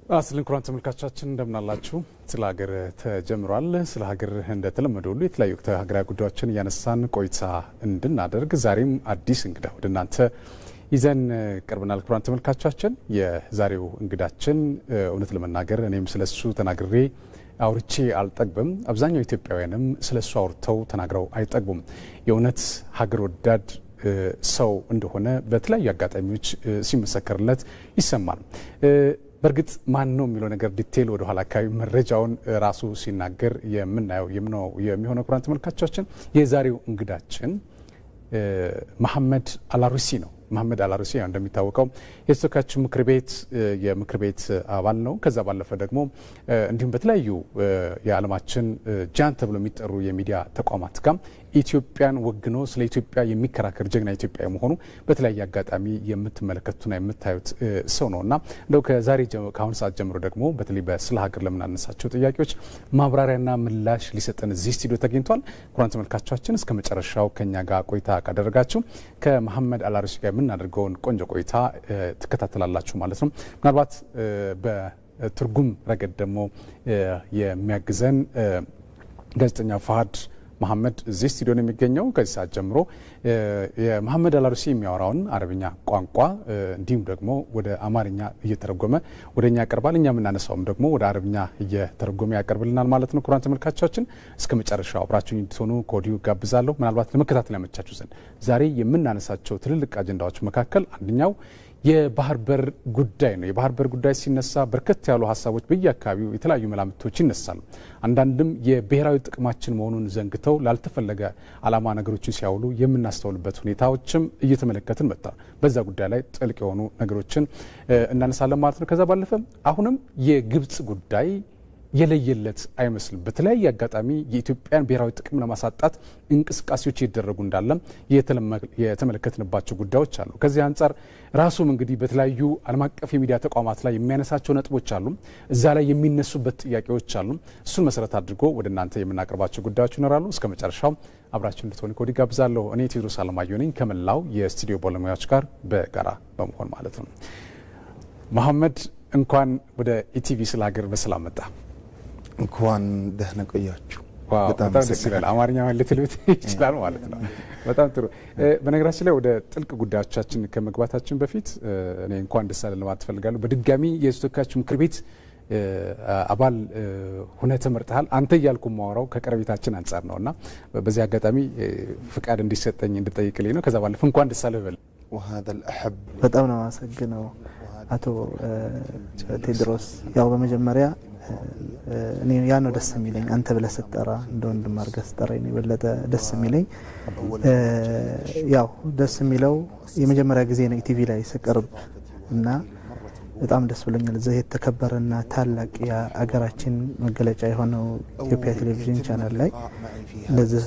አስልን ኩራን ተመልካቾቻችን እንደምናላችሁ ስለ ሀገር ተጀምሯል። ስለ ሀገር እንደተለመደው ሁሉ የተለያዩ ሀገራዊ ጉዳዮችን ያነሳን ቆይታ እንድናደርግ ዛሬም አዲስ እንግዳ ወደ እናንተ ይዘን ቀርበናል። ኩራን ተመልካቾቻችን የዛሬው እንግዳችን እውነት ለመናገር እኔም ስለሱ ተናግሬ አውርቼ አልጠግብም። አብዛኛው ኢትዮጵያውያንም ስለሱ አውርተው ተናግረው አይጠግቡም። የእውነት ሀገር ወዳድ ሰው እንደሆነ በተለያዩ አጋጣሚዎች ሲመሰከርለት ይሰማል። በርግጥ ማን ነው የሚለው ነገር ዲቴል ወደ ኋላ አካባቢ መረጃውን ራሱ ሲናገር የምናየው የሚሆነው ኩራን ተመልካቾቻችን የዛሬው እንግዳችን መሐመድ አልአሩሲ ነው። መሐመድ አልአሩሲ እንደሚታወቀው የተወካዮች ምክር ቤት የምክር ቤት አባል ነው። ከዛ ባለፈ ደግሞ እንዲሁም በተለያዩ የዓለማችን ጃን ተብሎ የሚጠሩ የሚዲያ ተቋማት ጋር ኢትዮጵያን ወግኖ ስለ ኢትዮጵያ የሚከራከር ጀግና ኢትዮጵያዊ መሆኑ በተለያየ አጋጣሚ የምትመለከቱና የምታዩት ሰው ነውና እንደው ከአሁን ሰዓት ጀምሮ ደግሞ በተለይ በስለ ሀገር ለምናነሳቸው ጥያቄዎች ማብራሪያና ምላሽ ሊሰጠን እዚህ ስቱዲዮ ተገኝቷል። ኩራን ተመልካቾቻችን እስከ መጨረሻው ከኛ ጋር ቆይታ ካደረጋችሁ ከመሐመድ አልአሩሲ ጋር የምናደርገውን ቆንጆ ቆይታ ትከታተላላችሁ ማለት ነው። ምናልባት በትርጉም ረገድ ደግሞ የሚያግዘን ጋዜጠኛ ፋሃድ መሐመድ እዚህ ስቱዲዮ ነው የሚገኘው። ከዚህ ሰዓት ጀምሮ የመሐመድ አልአሩሲ የሚያወራውን አረብኛ ቋንቋ እንዲሁም ደግሞ ወደ አማርኛ እየተረጎመ ወደኛ ያቀርባል። እኛ የምናነሳውም ደግሞ ወደ አረብኛ እየተረጎመ ያቀርብልናል ማለት ነው። ኩራን ተመልካቾቻችን እስከ መጨረሻው አብራችሁን እንድትሆኑ ከወዲሁ ጋብዛለሁ። ምናልባት ለመከታተል ያመቻችሁ ዘንድ ዛሬ የምናነሳቸው ትልልቅ አጀንዳዎች መካከል አንደኛው የባህር በር ጉዳይ ነው። የባህር በር ጉዳይ ሲነሳ በርከት ያሉ ሀሳቦች በየአካባቢው የተለያዩ መላምቶች ይነሳሉ። አንዳንድም የብሔራዊ ጥቅማችን መሆኑን ዘንግተው ላልተፈለገ ዓላማ ነገሮችን ሲያውሉ የምናስተውልበት ሁኔታዎችም እየተመለከትን መጥተዋል። በዛ ጉዳይ ላይ ጥልቅ የሆኑ ነገሮችን እናነሳለን ማለት ነው። ከዛ ባለፈ አሁንም የግብጽ ጉዳይ የለየለት አይመስልም። በተለያየ አጋጣሚ የኢትዮጵያን ብሔራዊ ጥቅም ለማሳጣት እንቅስቃሴዎች እየተደረጉ እንዳለም የተመለከትንባቸው ጉዳዮች አሉ። ከዚህ አንጻር ራሱም እንግዲህ በተለያዩ ዓለም አቀፍ የሚዲያ ተቋማት ላይ የሚያነሳቸው ነጥቦች አሉ። እዛ ላይ የሚነሱበት ጥያቄዎች አሉ። እሱን መሰረት አድርጎ ወደ እናንተ የምናቀርባቸው ጉዳዮች ይኖራሉ። እስከ መጨረሻው አብራችሁ እንድትሆኑ ከወዲሁ ጋብዛለሁ። እኔ ቴዎድሮስ አለማየሁ ነኝ ከመላው የስቱዲዮ ባለሙያዎች ጋር በጋራ በመሆን ማለት ነው። መሐመድ እንኳን ወደ ኢቲቪ ስለ ሀገር በሰላም መጣ። እንኳን ደህና ቆያችሁ። በጣም ደስ ይላል። አማርኛ ልትሉት ይችላል ማለት ነው። በጣም ጥሩ። በነገራችን ላይ ወደ ጥልቅ ጉዳዮቻችን ከመግባታችን በፊት እኔ እንኳን ደስ አለን ለማለት ፈልጋለሁ። በድጋሚ የተወካዮች ምክር ቤት አባል ሆነህ ተመርጠሃል። አንተ እያልኩ ማወራው ከቀረቤታችን አንጻር ነውና በዚህ አጋጣሚ ፍቃድ እንዲሰጠኝ እንድጠይቅልኝ ነው። ከዛ ባለፈ እንኳን ደስ አለህ በል። وهذا الأحب በጣም ነው ማሰግነው አቶ ቴድሮስ። ያው በመጀመሪያ እኔ ያ ነው ደስ የሚለኝ አንተ ብለህ ስትጠራ እንደ ወንድም አድርገህ ስትጠራኝ ነው የበለጠ ደስ የሚለኝ። ያው ደስ የሚለው የመጀመሪያ ጊዜ ነው ኢቲቪ ላይ ስቀርብ እና በጣም ደስ ብሎኛል። እዚህ የተከበረና ታላቅ የአገራችን መገለጫ የሆነው ኢትዮጵያ ቴሌቪዥን ቻናል ላይ ለዚህ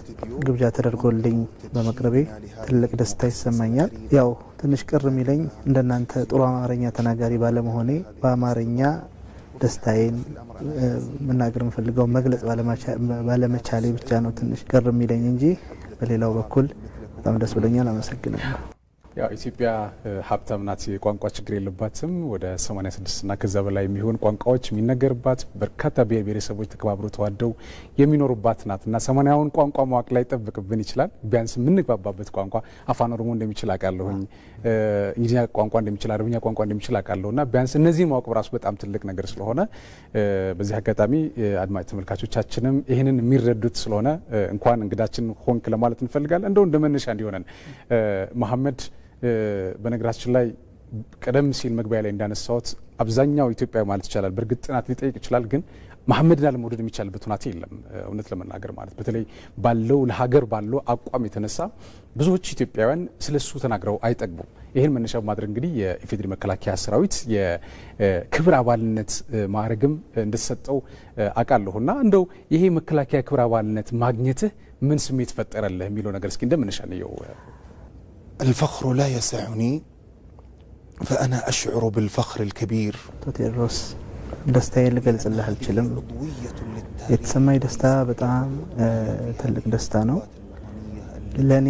ግብዣ ተደርጎልኝ በመቅረቤ ትልቅ ደስታ ይሰማኛል። ያው ትንሽ ቅር የሚለኝ እንደናንተ ጥሩ አማርኛ ተናጋሪ ባለመሆኔ በአማርኛ ደስታዬን መናገር የምፈልገው መግለጽ ባለመቻሌ ብቻ ነው ትንሽ ቅር የሚለኝ እንጂ በሌላው በኩል በጣም ደስ ብሎኛል። አመሰግናለሁ። ያው ኢትዮጵያ ሀብታም ናት፣ የቋንቋ ችግር የለባትም። ወደ 86 እና ከዛ በላይ የሚሆን ቋንቋዎች የሚነገርባት በርካታ ብሔር ብሔረሰቦች ተከባብረው ተዋደው የሚኖሩባት ናት እና 80ውን ቋንቋ ማወቅ ላይ ጠብቅብን ይችላል። ቢያንስ የምንግባባበት ቋንቋ አፋን ኦሮሞ እንደሚችል አውቃለሁኝ፣ እንግሊዝኛ ቋንቋ እንደሚችል፣ አረብኛ ቋንቋ እንደሚችል አውቃለሁ እና ቢያንስ እነዚህ ማወቅ በራሱ በጣም ትልቅ ነገር ስለሆነ በዚህ አጋጣሚ አድማጭ ተመልካቾቻችንም ይህንን የሚረዱት ስለሆነ እንኳን እንግዳችን ሆንክ ለማለት እንፈልጋለን። እንደው እንደመነሻ እንዲሆነን መሐመድ በነገራችን ላይ ቀደም ሲል መግቢያ ላይ እንዳነሳሁት አብዛኛው ኢትዮጵያዊ ማለት ይቻላል በእርግጥ ጥናት ሊጠይቅ ይችላል፣ ግን መሐመድን አለመውደድ የሚቻልበት ሁኔታ የለም። እውነት ለመናገር ማለት በተለይ ባለው ለሀገር ባለው አቋም የተነሳ ብዙዎች ኢትዮጵያውያን ስለሱ ተናግረው አይጠግቡም። ይህን መነሻ በማድረግ እንግዲህ የኢፌዴሪ መከላከያ ሰራዊት የክብር አባልነት ማዕረግም እንደተሰጠው አውቃለሁና እንደው ይሄ መከላከያ ክብር አባልነት ማግኘትህ ምን ስሜት ፈጠረልህ የሚለው ነገር እስኪ እንደመነሻ ነው። الفخر لا يسعني فأنا أشعر بالفخر الكبير ቴድሮስ ደስታዬን ልገልጽልህ አልችልም። የተሰማኝ ደስታ በጣም ትልቅ ደስታ ነው። ለኔ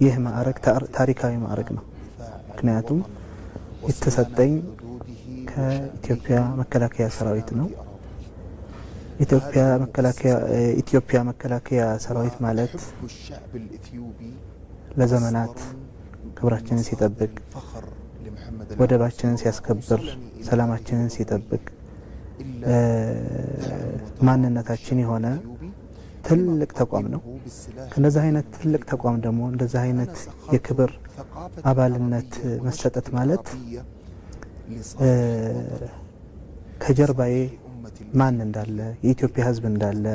ይህ ማዕረግ ታሪካዊ ማዕረግ ነው። ምክንያቱም የተሰጠኝ ከኢትዮጵያ መከላከያ ሰራዊት ነው። ኢትዮጵያ መከላከያ ሰራዊት ማለት ለዘመናት ክብራችንን ሲጠብቅ፣ ወደባችንን ሲያስከብር፣ ሰላማችንን ሲጠብቅ ማንነታችን የሆነ ትልቅ ተቋም ነው። ከነዚህ አይነት ትልቅ ተቋም ደግሞ እንደዚህ አይነት የክብር አባልነት መሰጠት ማለት ከጀርባዬ ማን እንዳለ የኢትዮጵያ ሕዝብ እንዳለ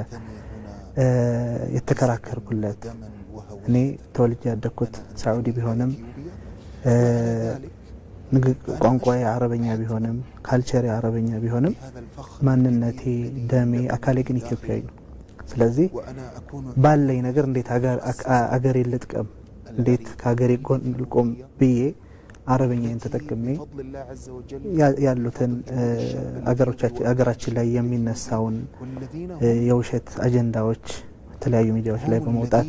የተከራከርኩለት እኔ ተወልጄ ያደግኩት ሳዑዲ ቢሆንም ቋንቋዬ አረበኛ ቢሆንም ካልቸሬ አረበኛ ቢሆንም ማንነቴ፣ ደሜ፣ አካሌ ግን ኢትዮጵያዊ ነው። ስለዚህ ባለኝ ነገር እንዴት አገሬ ልጥቀም፣ እንዴት ከሀገሬ ጎን ልቆም ብዬ አረበኛን ተጠቅሜ ያሉትን አገራችን ላይ የሚነሳውን የውሸት አጀንዳዎች የተለያዩ ሚዲያዎች ላይ በመውጣት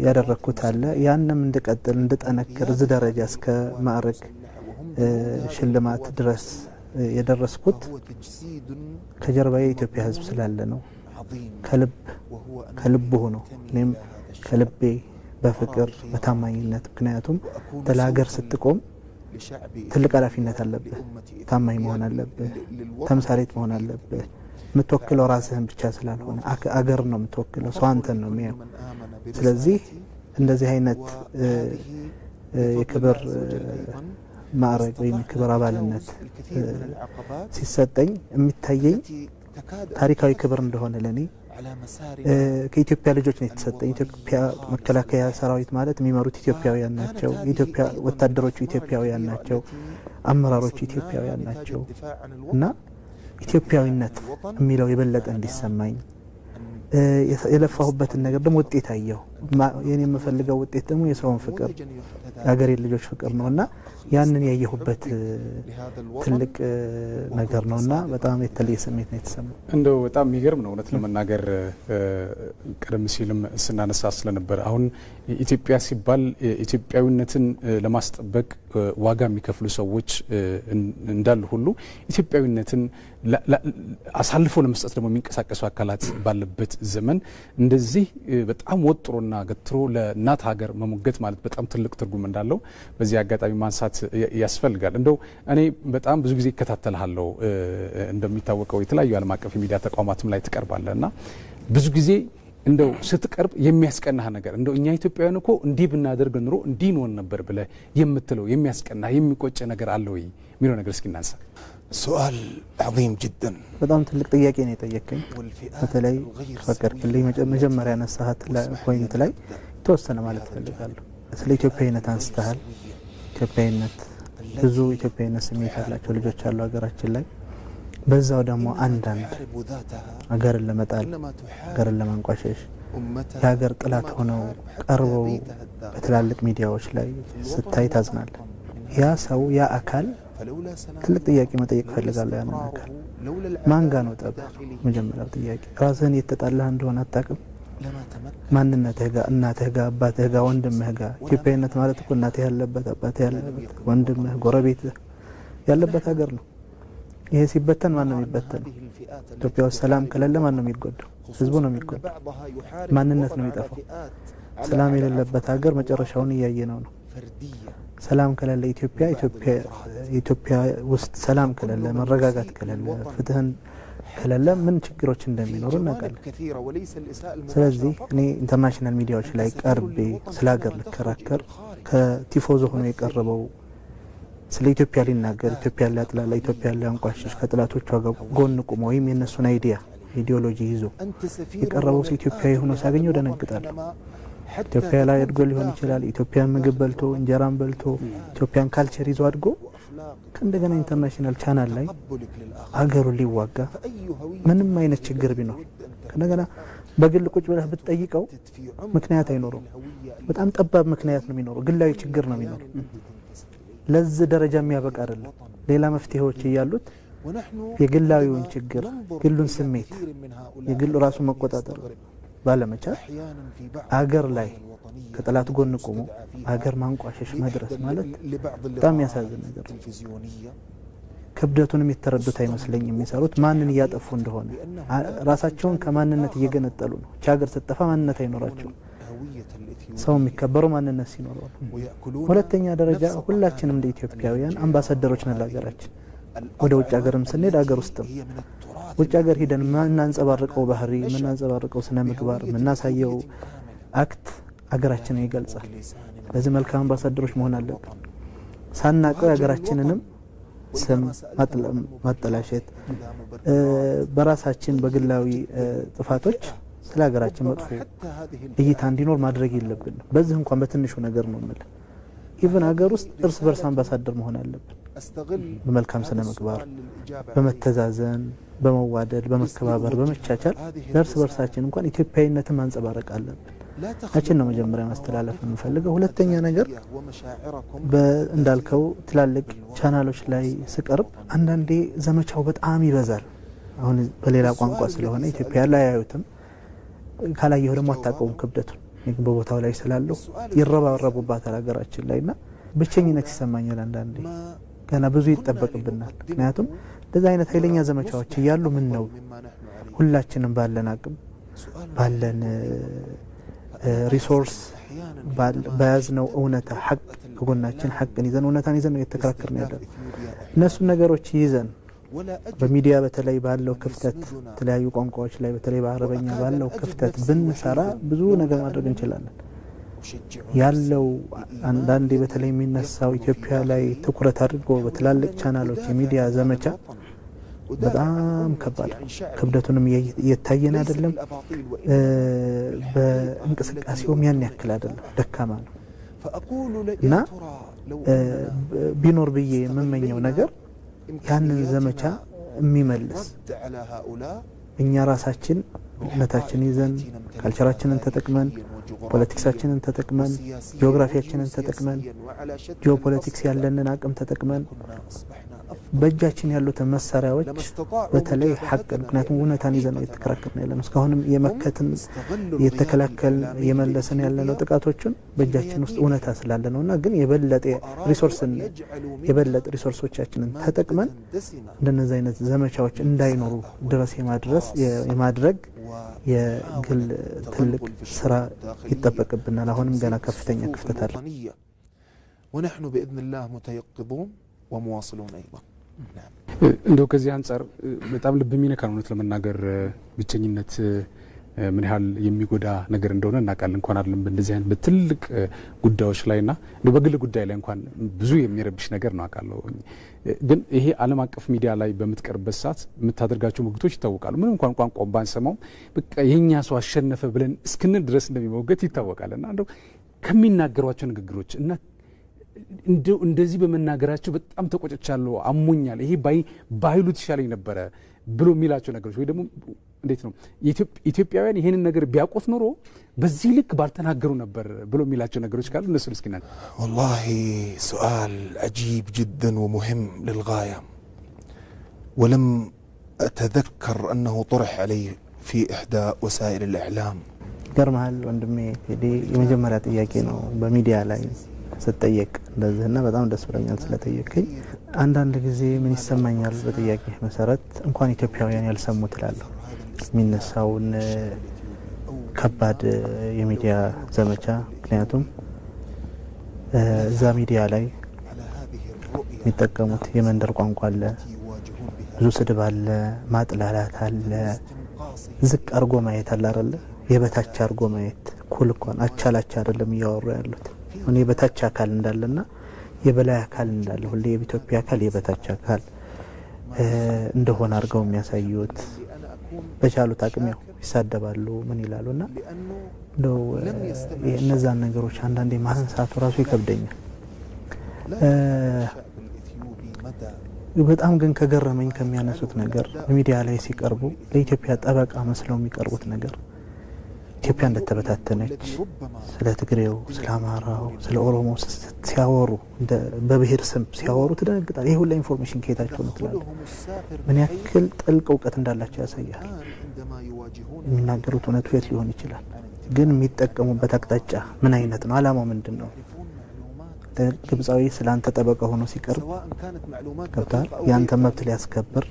ያደረኩት አለ። ያንም እንድቀጥል እንድጠነክር እዚህ ደረጃ እስከ ማዕረግ ሽልማት ድረስ የደረስኩት ከጀርባዬ የኢትዮጵያ ሕዝብ ስላለ ነው። ከልብ ሆኖ እኔም ከልቤ በፍቅር በታማኝነት ምክንያቱም ለሀገር ስትቆም ትልቅ ኃላፊነት አለብህ። ታማኝ መሆን አለብህ። ተምሳሌት መሆን አለብህ። የምትወክለው ራስህን ብቻ ስላልሆነ አገር ነው የምትወክለው፣ ሰው አንተን ነው የሚያው። ስለዚህ እንደዚህ አይነት የክብር ማዕረግ ወይም የክብር አባልነት ሲሰጠኝ የሚታየኝ ታሪካዊ ክብር እንደሆነ ለኔ ከኢትዮጵያ ልጆች ነው የተሰጠኝ። ኢትዮጵያ መከላከያ ሰራዊት ማለት የሚመሩት ኢትዮጵያውያን ናቸው። የኢትዮጵያ ወታደሮቹ ኢትዮጵያውያን ናቸው። አመራሮቹ ኢትዮጵያውያን ናቸው እና ኢትዮጵያዊነት የሚለው የበለጠ እንዲሰማኝ የለፋሁበትን ነገር ደግሞ ውጤት አየሁ። የኔ የምፈልገው ውጤት ደግሞ የሰውን ፍቅር፣ የሀገሬ ልጆች ፍቅር ነውና ያንን ያየሁበት ትልቅ ነገር ነውና በጣም የተለየ ስሜት ነው የተሰማው። እንደው በጣም የሚገርም ነው እውነት ለመናገር ቀደም ሲልም ስናነሳ ስለነበር አሁን ኢትዮጵያ ሲባል ኢትዮጵያዊነትን ለማስጠበቅ ዋጋ የሚከፍሉ ሰዎች እንዳሉ ሁሉ ኢትዮጵያዊነትን አሳልፎ ለመስጠት ደግሞ የሚንቀሳቀሱ አካላት ባለበት ዘመን እንደዚህ በጣም ወጥሮና ገትሮ ለእናት ሀገር መሞገት ማለት በጣም ትልቅ ትርጉም እንዳለው በዚህ አጋጣሚ ማንሳት ያስፈልጋል። እንደው እኔ በጣም ብዙ ጊዜ እከታተልሃለሁ። እንደሚታወቀው የተለያዩ ዓለም አቀፍ የሚዲያ ተቋማትም ላይ ትቀርባለህና ብዙ ጊዜ እንደው ስትቀርብ የሚያስቀናህ ነገር እንደው እኛ ኢትዮጵያውያን እኮ እንዲህ ብናደርግ ኑሮ እንዲህ እንሆን ነበር ብለህ የምትለው የሚያስቀናህ የሚቆጭ ነገር አለ ወይ የሚለው ነገር እስኪ እናንሳ። سؤال عظيم جدا በጣም ትልቅ ጥያቄ ነው የጠየቀኝ። በተለይ ፈቀድክልኝ መጀመሪያ ያነሳሃት ፖይንት ላይ ተወሰነ ማለት ፈልጋለሁ። ስለ ኢትዮጵያዊነት አንስተሃል። ኢትዮጵያዊነት ብዙ ኢትዮጵያዊነት ስሜት ያላቸው ልጆች አሉ ሀገራችን ላይ። በዛው ደግሞ አንዳንድ ሀገርን ለመጣል ሀገርን ለማንቋሸሽ የሀገር ጥላት ሆነው ቀርበው በትላልቅ ሚዲያዎች ላይ ስታይ ታዝናል። ያ ሰው ያ አካል ትልቅ ጥያቄ መጠየቅ ፈልጋለሁ። ያንን አካል ማን ጋር ነው ጠብ? መጀመሪያው ጥያቄ ራስህን የተጣላህ እንደሆነ አታውቅም? ማንነትህ ጋር፣ እናትህ ጋር፣ አባትህ ጋር፣ ወንድምህ ጋር። ኢትዮጵያዊነት ማለት እኮ እናትህ ያለበት፣ አባትህ ያለበት፣ ወንድምህ፣ ጎረቤትህ ያለበት ሀገር ነው። ይሄ ሲበተን ማን ነው የሚበተነው? ኢትዮጵያ ውስጥ ሰላም ከሌለ ማን ነው የሚጎዳው? ህዝቡ ነው የሚጎዳው። ማንነት ነው የሚጠፋው። ሰላም የሌለበት ሀገር መጨረሻውን እያየነው ነው። ሰላም ከሌለ ኢትዮጵያ ውስጥ ሰላም ከሌለ፣ መረጋጋት ከሌለ፣ ፍትህን ከሌለ ምን ችግሮች እንደሚኖሩ እናውቃለን። ስለዚህ እኔ ኢንተርናሽናል ሚዲያዎች ላይ ቀርቤ ስለ ሀገር ልከራከር ከቲፎዞ ሆኖ የቀረበው ስለ ኢትዮጵያ ሊናገር፣ ኢትዮጵያ ሊያጥላላ፣ ኢትዮጵያ ሊያንቋሽሽ ከጥላቶቿ ጋር ጎን ቁሞ ወይም የእነሱን አይዲዮሎጂ ይዞ የቀረበው ሰው ኢትዮጵያዊ ሆኖ ሳገኘው ደነግጣለሁ። ኢትዮጵያ ላይ አድጎ ሊሆን ይችላል። ኢትዮጵያን ምግብ በልቶ እንጀራን በልቶ ኢትዮጵያን ካልቸር ይዞ አድጎ ከእንደገና ኢንተርናሽናል ቻናል ላይ አገሩን ሊዋጋ ምንም አይነት ችግር ቢኖር ከእንደገና በግል ቁጭ ብለህ ብትጠይቀው ምክንያት አይኖረው። በጣም ጠባብ ምክንያት ነው የሚኖረው። ግላዊ ችግር ነው የሚኖረው። ለዚህ ደረጃ የሚያበቃ አይደለም። ሌላ መፍትሄዎች እያሉት የግላዊውን ችግር፣ ግሉን ስሜት፣ የግሉ ራሱን መቆጣጠር ባለመቻል አገር ላይ ከጠላት ጎን ቆሞ አገር ማንቋሸሽ መድረስ ማለት በጣም ያሳዝን ነገር ነው። ክብደቱን የሚተረዱት አይመስለኝም የሚሰሩት ማንን እያጠፉ እንደሆነ ራሳቸውን ከማንነት እየገነጠሉ ነው ቻገር ስትጠፋ ማንነት አይኖራቸው ሰው የሚከበረው ማንነት ሲኖረው ሁለተኛ ደረጃ ሁላችንም እንደ ኢትዮጵያውያን አምባሳደሮች ነን ለሀገራችን ወደ ውጭ ሀገርም ስንሄድ ሀገር ውስጥም ውጭ ሀገር ሄደን ማናንጸባርቀው ባህሪ ማናንጸባርቀው ስነ ምግባር ምናሳየው አክት ሀገራችንን ይገልጻል ለዚህ መልካም አምባሳደሮች መሆን አለብን ሳናቀው ሀገራችንንም ስም ማጠላሸት በራሳችን በግላዊ ጥፋቶች ስለ ሀገራችን መጥፎ እይታ እንዲኖር ማድረግ የለብንም በዚህ እንኳን በትንሹ ነገር ነው ማለት ኢቭን ሀገር ውስጥ እርስ በርስ አምባሳደር መሆን አለብን በመልካም ስነ ምግባር በመተዛዘን በመዋደድ በመከባበር በመቻቻል እርስ በርሳችን እንኳን ኢትዮጵያዊነትን ማንጸባረቅ አለብን አችን ነው መጀመሪያ ማስተላለፍ የምፈልገው ሁለተኛ ነገር እንዳልከው ትላልቅ ቻናሎች ላይ ስቀርብ አንዳንዴ ዘመቻው በጣም ይበዛል አሁን በሌላ ቋንቋ ስለሆነ ኢትዮጵያ ላይ አያዩትም ካላየው ደግሞ አታውቀውም ክብደቱን በቦታው ላይ ስላለው ይረባረቡባታል ሀገራችን ላይና ብቸኝነት ይሰማኛል አንዳንዴ ገና ብዙ ይጠበቅብናል ምክንያቱም እንደዛ አይነት ኃይለኛ ዘመቻዎች ይያሉ ምን ነው ሁላችንም ባለን አቅም ባለን ሪሶርስ ባያዝነው እውነታ ሐቅ ከጎናችን ሐቅን ይዘን እውነታን ይዘን ነው የተከራከርን ያለው እነሱ ነገሮች ይዘን በሚዲያ በተለይ ባለው ክፍተት ተለያዩ ቋንቋዎች ላይ በተለይ በአረበኛ ባለው ክፍተት ብንሰራ ብዙ ነገር ማድረግ እንችላለን ያለው አንዳንዴ በተለይ የሚነሳው ኢትዮጵያ ላይ ትኩረት አድርጎ በትላልቅ ቻናሎች የሚዲያ ዘመቻ በጣም ከባድ ክብደቱንም እየታየን አይደለም በእንቅስቃሴውም ያን ያክል አይደለም ደካማ ነው እና ቢኖር ብዬ የምመኘው ነገር ያንን ዘመቻ የሚመልስ እኛ ራሳችን ነታችን ይዘን ካልቸራችንን ተጠቅመን ፖለቲክሳችንን ተጠቅመን ጂኦግራፊያችንን ተጠቅመን ጂኦፖለቲክስ ያለንን አቅም ተጠቅመን በእጃችን ያሉት መሳሪያዎች በተለይ ሐቅ ምክንያቱም እውነታን ይዘን ነው የተከራከርን ያለነው እስካሁንም የመከትን የተከላከልን የመለስን ያለነው ጥቃቶችን በእጃችን ውስጥ እውነታ ስላለ ነውና ግን የበለጠ ሪሶርሶቻችንን ተጠቅመን እንደነዚህ አይነት ዘመቻዎች እንዳይኖሩ ድረስ የማድረግ የግል ትልቅ ስራ ይጠበቅብናል አሁንም ገና ከፍተኛ ክፍተት አለ ونحن باذن الله متيقظون ومواصلون ايضا እንደው ከዚህ አንፃር በጣም ልብ የሚነካ ነው ለመናገር ብቸኝነት ምን ያህል የሚጎዳ ነገር እንደሆነ እናውቃለን እንኳን አይደለም በእንደዚህ አይነት በትልቅ ጉዳዮች ላይና እንደው በግል ጉዳይ ላይ እንኳን ብዙ የሚረብሽ ነገር ነው አውቃለሁ ግን ይሄ ዓለም አቀፍ ሚዲያ ላይ በመትቀርበት ሰዓት የምታደርጋቸው ሙግቶች ይታወቃሉ ምንም እንኳን ቋንቋውን ባንሰማው በቃ የኛ ሰው አሸነፈ ብለን እስክንል ድረስ እንደሚሞገት ይታወቃልና እንደው ከሚናገሯቸው ንግግሮች እና እንደዚህ በመናገራቸው በጣም ተቆጭቻለሁ አሞኛል ይሄ ባይሉት ይሻለኝ ነበር ብሎ የሚላቸው ነገሮች ወይ ደግሞ እንዴት ነው ኢትዮጵያውያን ይሄንን ነገር ቢያቆት ኖሮ በዚህ ልክ ባልተናገሩ ነበር ብሎ የሚላቸው ነገሮች ካሉ እነሱ እስኪና والله سؤال عجيب جدا ومهم للغاية ولم أتذكر أنه طرح علي في إحدى وسائل الإعلام ገርማል ወንድሜ ሄዲ የመጀመሪያ ጥያቄ ነው በሚዲያ ላይ ስትጠየቅ እንደዚህና በጣም ደስ ብሎኛል ስለጠየቀኝ አንዳንድ ጊዜ ምን ይሰማኛል በጥያቄ መሰረት እንኳን ኢትዮጵያውያን ያልሰሙት ይላል የሚነሳውን ከባድ የሚዲያ ዘመቻ ምክንያቱም እዛ ሚዲያ ላይ የሚጠቀሙት የመንደር ቋንቋ አለ ብዙ ስድብ አለ ማጥላላት አለ ዝቅ አርጎ ማየት አለ አይደል የበታች አርጎ ማየት ኩልኳን አቻላቻ አይደለም እያወሩ ያሉት እኔ የበታች አካል እንዳለና የበላይ አካል እንዳለ ሁሌ የኢትዮጵያ አካል የበታች አካል እንደሆነ አርገው የሚያሳዩት በቻሉት አቅም ያው ይሳደባሉ ምን ይላሉና እንደው እነዛን ነገሮች አንዳንዴ ማንሳቱ ራሱ ይከብደኛል በጣም ግን ከገረመኝ ከሚያነሱት ነገር ሚዲያ ላይ ሲቀርቡ ለኢትዮጵያ ጠበቃ መስለው የሚቀርቡት ነገር ኢትዮጵያ እንደተበታተነች ስለ ትግሬው ስለ አማራው ስለ ኦሮሞ ሲያወሩ በብሔር ስም ሲያወሩ ተደነግጣል ይሄ ሁሉ ኢንፎርሜሽን ከየታቸው ነው ትላል ምን ያክል ጥልቅ እውቀት እንዳላቸው ያሳያል የሚናገሩት እውነት የት ሊሆን ይችላል ግን የሚጠቀሙበት አቅጣጫ ምን አይነት ነው አላማው ምንድነው አንተ ግብፃዊ ስላንተ ጠበቃ ሆኖ ሲቀርብ ገብቷል ያንተ መብት ሊያስከብር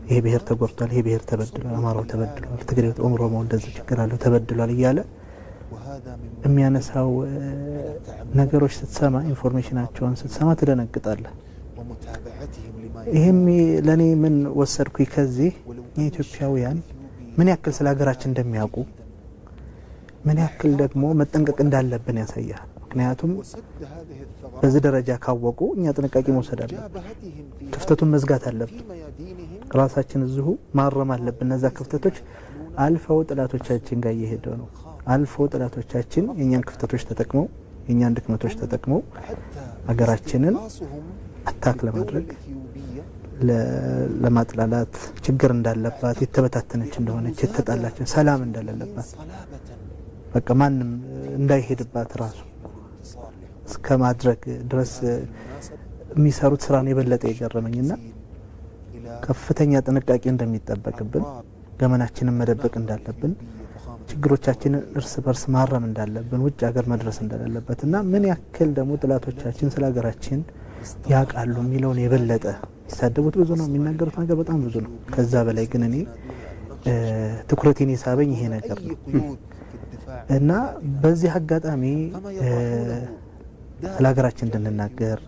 ይሄ ብሔር ተጎድቷል ይሄ ብሔር ተበድሏል አማራው ተበድሏል ትግሬው ኦሮሞ እንደዚህ ችግር አለው ተበድሏል እያለ የሚያነሳው ነገሮች ስትሰማ ኢንፎርሜሽናቸውን ስትሰማ ትደነግጣለህ። ይሄም ለኔ ምን ወሰድኩኝ ከዚህ የኢትዮጵያውያን ምን ያክል ስለ ሀገራችን እንደሚያውቁ ምን ያክል ደግሞ መጠንቀቅ እንዳለብን ያሳያል። ምክንያቱም በዚህ ደረጃ ካወቁ እኛ ጥንቃቄ መውሰድ አለብን። ክፍተቱን መዝጋት አለብን። ራሳችን እዚሁ ማረም አለብን። እነዛ ክፍተቶች አልፈው ጥላቶቻችን ጋር እየሄዱ ነው። አልፈው ጥላቶቻችን የኛን ክፍተቶች ተጠቅመው የኛን ድክመቶች ተጠቅመው ሀገራችንን አታክ ለማድረግ ለማጥላላት ችግር እንዳለባት የተበታተነች እንደሆነች የተጣላች ሰላም እንደሌለባት በቃ ማንም እንዳይሄድባት ራሱ እስከ ማድረግ ድረስ የሚሰሩት ስራ ነው የበለጠ የገረመኝና ከፍተኛ ጥንቃቄ እንደሚጠበቅብን ገመናችንን መደበቅ እንዳለብን ችግሮቻችንን እርስ በርስ ማረም እንዳለብን ውጭ ሀገር መድረስ እንደሌለበትና ምን ያክል ደግሞ ጥላቶቻችን ስለ ሀገራችን ያውቃሉ የሚለውን የበለጠ ይሳደቡት ብዙ ነው የሚናገሩት ነገር በጣም ብዙ ነው። ከዛ በላይ ግን እኔ ትኩረቴን የሳበኝ ይሄ ነገር ነው እና በዚህ አጋጣሚ ስለ ሀገራችን እንድንናገር